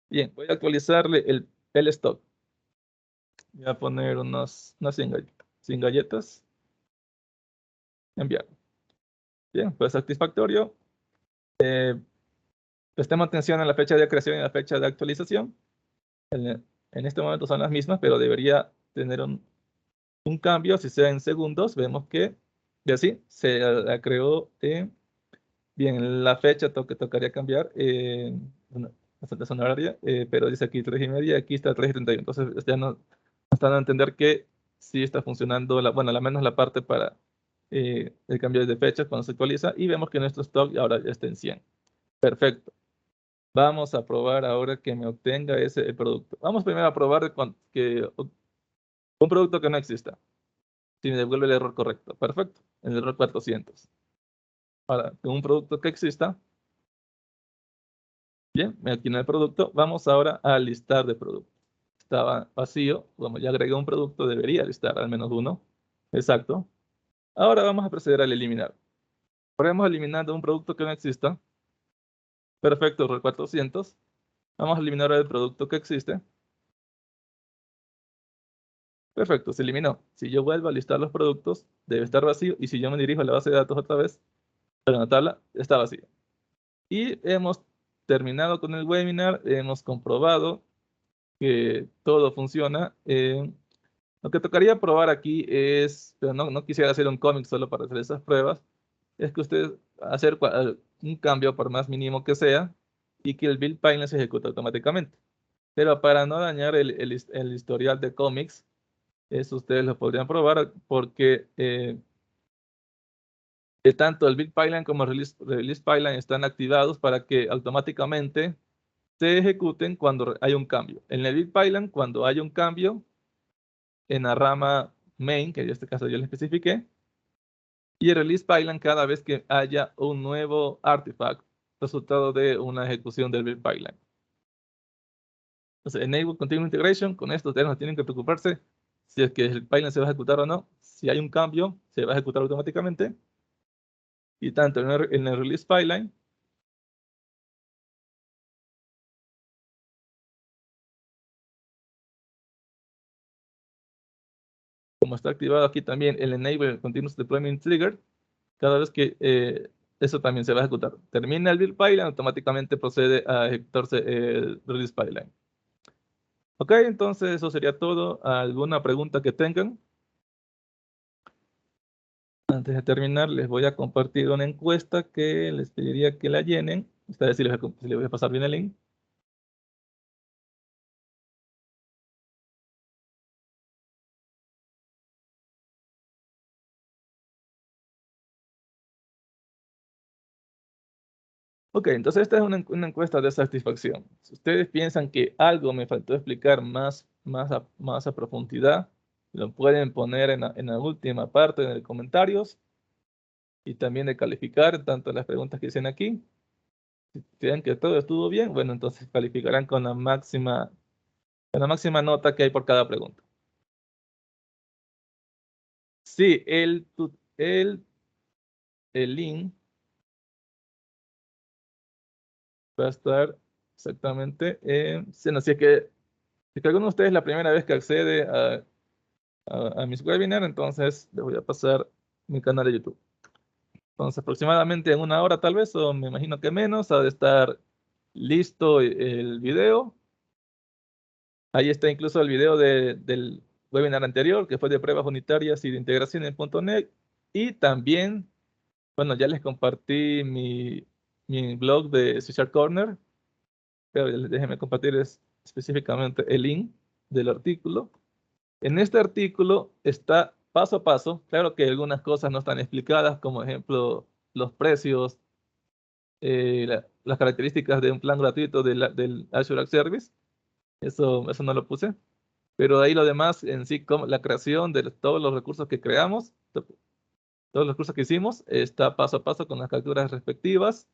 Bien, voy a actualizarle el stock. Voy a poner unas 100 galletas. Enviar. Bien, pues satisfactorio. Prestemos atención a la fecha de creación y la fecha de actualización. En este momento son las mismas, pero debería tener un cambio, si sea en segundos. Vemos que, de así, se la creó. Bien, la fecha que tocaría cambiar. Bastante horaria, pero dice aquí 3:30, aquí está 3:31. Entonces ya no están a entender que sí está funcionando, bueno, al menos la parte para el cambio de fecha cuando se actualiza, y vemos que nuestro stock ahora ya está en 100. Perfecto. Vamos a probar ahora que me obtenga ese producto. Vamos primero a probar un producto que no exista. Si me devuelve el error correcto. Perfecto. El error 400. Ahora, con un producto que exista. Bien, aquí no hay producto. Vamos ahora a listar de productos. Estaba vacío. Como ya agregué un producto, debería listar al menos uno. Exacto. Ahora vamos a proceder al eliminar. Podemos eliminando un producto que no exista. Perfecto, error 400. Vamos a eliminar el producto que existe. Perfecto, se eliminó. Si yo vuelvo a listar los productos, debe estar vacío. Y si yo me dirijo a la base de datos otra vez, pero la tabla está vacía. Y hemos terminado con el webinar. Hemos comprobado que todo funciona. Lo que tocaría probar aquí es, pero no quisiera hacer un cómic solo para hacer esas pruebas, es que usted hacer un cambio por más mínimo que sea y que el build pipeline se ejecute automáticamente. Pero para no dañar el historial de cómics, eso ustedes lo podrían probar porque tanto el build pipeline como el release pipeline están activados para que automáticamente se ejecuten cuando hay un cambio. En el build pipeline, cuando hay un cambio en la rama main, que en este caso yo le especifiqué, y el release pipeline cada vez que haya un nuevo artifact resultado de una ejecución del build pipeline. Entonces, Enable Continuous Integration, con esto ustedes no tienen que preocuparse si es que el pipeline se va a ejecutar o no. Si hay un cambio, se va a ejecutar automáticamente. Y tanto en el release pipeline como está activado aquí también el Enable Continuous Deployment Trigger, cada vez que eso también se va a ejecutar. Termina el build pipeline, automáticamente procede a ejecutarse el release pipeline. Ok, entonces eso sería todo. ¿Alguna pregunta que tengan? Antes de terminar, les voy a compartir una encuesta que les pediría que la llenen. Esta vez sí les voy a pasar bien el link. Ok, entonces esta es una encuesta de satisfacción. Si ustedes piensan que algo me faltó explicar más a profundidad, lo pueden poner en la última parte de los comentarios y también de calificar tanto las preguntas que hicieron aquí. Si creen que todo estuvo bien, bueno, entonces calificarán con la máxima nota que hay por cada pregunta. Sí, el link va a estar exactamente en... Si es que alguno de ustedes es la primera vez que accede a mis webinars, entonces les voy a pasar mi canal de YouTube. Entonces, aproximadamente en 1 hora tal vez, o me imagino que menos, ha de estar listo el video. Ahí está incluso el video del webinar anterior, que fue de pruebas unitarias y de integración en .NET. Y también, bueno, ya les compartí mi blog de C# Corner, pero déjenme compartir específicamente el link del artículo. En este artículo está paso a paso. Claro que algunas cosas no están explicadas, como ejemplo los precios, las características de un plan gratuito del Azure Arc Service. Eso no lo puse. Pero ahí lo demás en sí, como la creación de todos los recursos que creamos, todos los cursos que hicimos, está paso a paso con las capturas respectivas.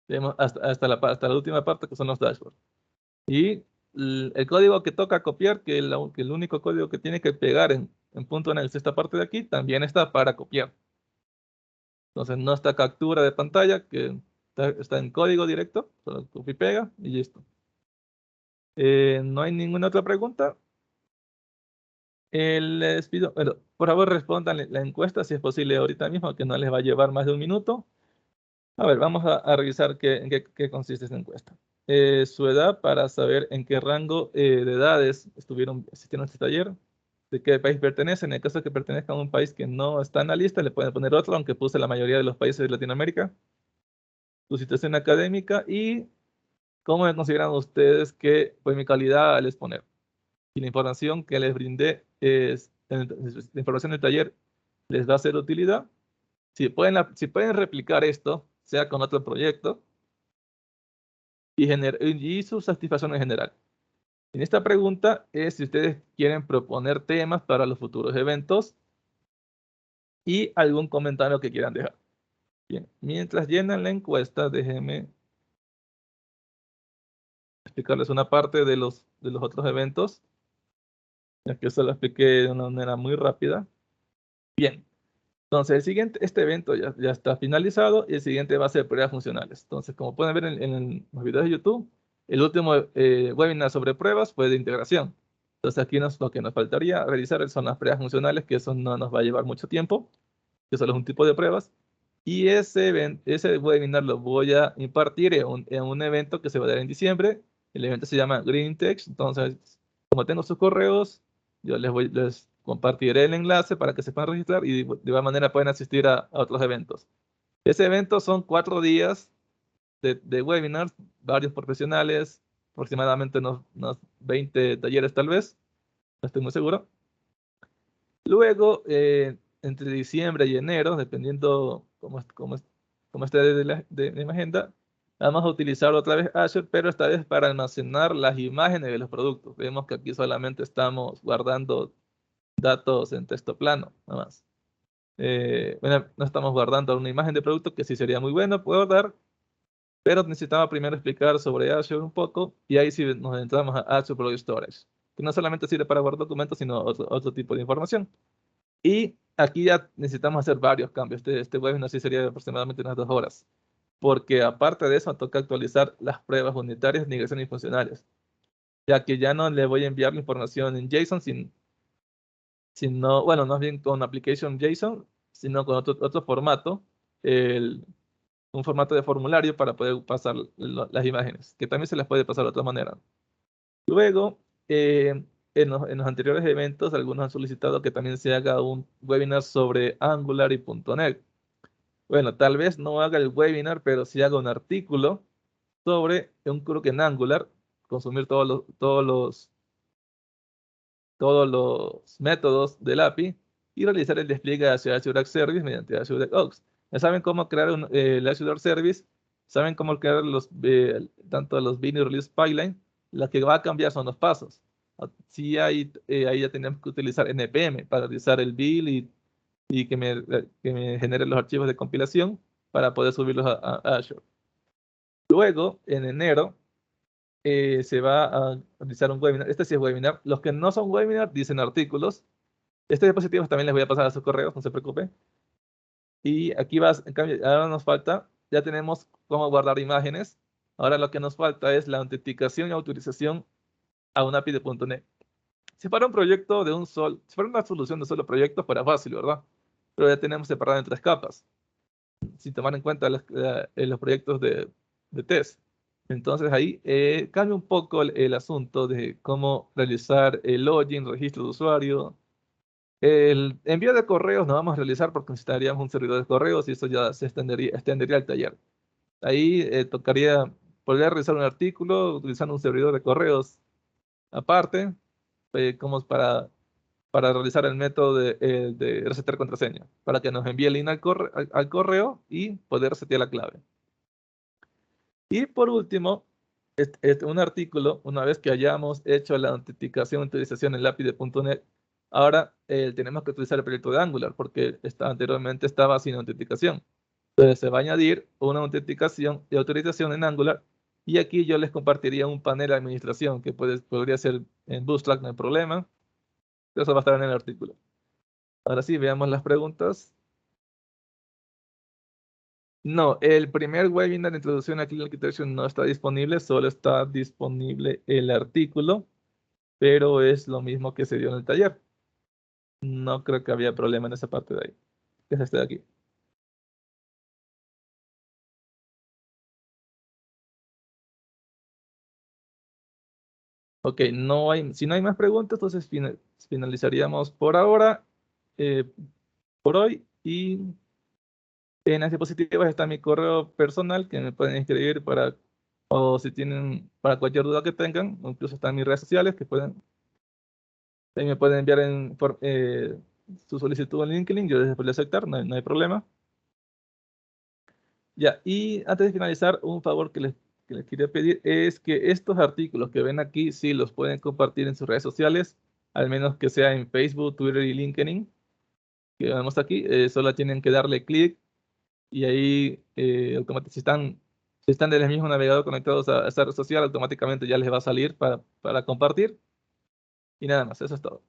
Tenemos hasta la última parte, que son los dashboards. Y el código que toca copiar, que el único código que tiene que pegar en punto .NET, esta parte de aquí, también está para copiar. Entonces no está captura de pantalla, que está en código directo, solo copia y pega y listo. No hay ninguna otra pregunta. Les pido, bueno, por favor respondan la encuesta si es posible ahorita mismo, que no les va a llevar más de un minuto. A ver, vamos a revisar en qué consiste esta encuesta. Su edad para saber en qué rango de edades asistieron a este taller, de qué país pertenecen. En el caso de que pertenezcan a un país que no está en la lista, le pueden poner otro, aunque puse la mayoría de los países de Latinoamérica. Su situación académica y cómo me consideran ustedes que fue mi calidad al exponer. Y la información que les brindé la información del taller les va a ser de utilidad. Si pueden replicar esto, sea con otro proyecto, y su satisfacción en general. En esta pregunta es si ustedes quieren proponer temas para los futuros eventos y algún comentario que quieran dejar. Bien, mientras llenan la encuesta, déjenme explicarles una parte de los otros eventos, ya que eso lo expliqué de una manera muy rápida. Bien, entonces este evento ya está finalizado y el siguiente va a ser pruebas funcionales. Entonces, como pueden ver en los videos de YouTube, el último webinar sobre pruebas fue de integración. Entonces aquí lo que nos faltaría realizar son las pruebas funcionales, que eso no nos va a llevar mucho tiempo, que solo es un tipo de pruebas. Y ese webinar lo voy a impartir en un evento que se va a dar en diciembre. El evento se llama Green Tech. Entonces, como tengo sus correos, yo les compartiré el enlace para que se puedan registrar y de igual manera pueden asistir a otros eventos. Ese evento son 4 días de webinars, varios profesionales, aproximadamente unos 20 talleres tal vez, no estoy muy seguro. Luego, entre diciembre y enero, dependiendo cómo esté de mi agenda, vamos a utilizar otra vez Azure, pero esta vez para almacenar las imágenes de los productos. Vemos que aquí solamente estamos guardando datos en texto plano, nada más. Bueno, no estamos guardando una imagen de producto, que sí sería muy bueno poder dar, pero necesitaba primero explicar sobre Azure un poco, y ahí sí nos entramos a Azure Blob Storage, que no solamente sirve para guardar documentos, sino otro tipo de información. Y aquí ya necesitamos hacer varios cambios. Este webinar sí sería aproximadamente unas 2 horas, porque aparte de eso, toca actualizar las pruebas unitarias, migraciones y funcionales, ya que ya no le voy a enviar la información en JSON, sino, bueno, no es bien con application JSON, sino con otro formato, un formato de formulario para poder pasar las imágenes, que también se las puede pasar de otra manera. Luego, en los anteriores eventos, algunos han solicitado que también se haga un webinar sobre Angular y .NET. Bueno, tal vez no haga el webinar, pero sí haga un artículo sobre un crook en Angular, consumir todos los métodos del API y realizar el despliegue hacia Azure App Service mediante Azure DevOps. ¿Ya saben cómo crear el Azure App Service? ¿Saben cómo crear tanto los bin y release pipeline? Lo que va a cambiar son los pasos. Sí, ahí ya tenemos que utilizar NPM para realizar el build y que me genere los archivos de compilación para poder subirlos a Azure. Luego, en enero, se va a realizar un webinar. Este sí es webinar. Los que no son webinar dicen artículos. Este diapositivos también les voy a pasar a sus correos, no se preocupe. Y aquí en cambio, ahora nos falta, ya tenemos cómo guardar imágenes. Ahora lo que nos falta es la autenticación y autorización a un API de .NET. Si fuera un proyecto si fuera una solución de solo proyectos, fuera fácil, ¿verdad? Pero ya tenemos separado en 3 capas, sin tomar en cuenta los proyectos de test. Entonces ahí cambia un poco el asunto de cómo realizar el login, registro de usuario. El envío de correos no vamos a realizar porque necesitaríamos un servidor de correos y eso ya se extendería al taller. Ahí podría realizar un artículo utilizando un servidor de correos aparte, como para realizar el método de resetar contraseña, para que nos envíe el link al correo y poder resetear la clave. Y por último, un artículo, una vez que hayamos hecho la autenticación y utilización en el API de .NET, Ahora tenemos que utilizar el proyecto de Angular porque anteriormente estaba sin autenticación. Entonces se va a añadir una autenticación y autorización en Angular. Y aquí yo les compartiría un panel de administración que podría ser en Bootstrap, no hay problema. Eso va a estar en el artículo. Ahora sí, veamos las preguntas. No, el primer webinar de introducción a Clean Architecture no está disponible, solo está disponible el artículo, pero es lo mismo que se dio en el taller. No creo que había problema en esa parte de ahí, que es este de aquí. Ok, si no hay más preguntas, entonces finalizaríamos por ahora, eh, por hoy, y en las diapositivas está mi correo personal que me pueden escribir o si tienen, para cualquier duda que tengan, o incluso están mis redes sociales que ahí me pueden enviar su solicitud en LinkedIn, yo les voy a aceptar, no hay problema. Ya, y antes de finalizar, un favor que les quería pedir es que estos artículos que ven aquí, sí los pueden compartir en sus redes sociales, al menos que sea en Facebook, Twitter y LinkedIn, que vemos aquí, solo tienen que darle clic y ahí si están del mismo navegador conectados a esta red social, automáticamente ya les va a salir para compartir y nada más, eso es todo.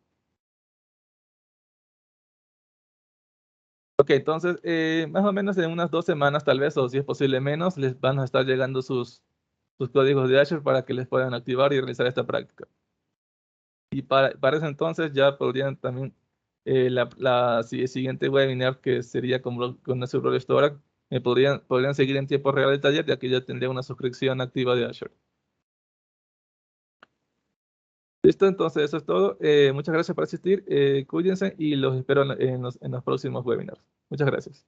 Ok, entonces, más o menos en unas 2 semanas tal vez, o si es posible menos, les van a estar llegando sus códigos de Azure para que les puedan activar y realizar esta práctica. Y para ese entonces ya podrían también, el siguiente webinar que sería con nuestro Role Storage, podrían seguir en tiempo real el taller, ya que ya tendría una suscripción activa de Azure. Listo, entonces eso es todo. Muchas gracias por asistir. Cuídense y los espero en los próximos webinars. Muchas gracias.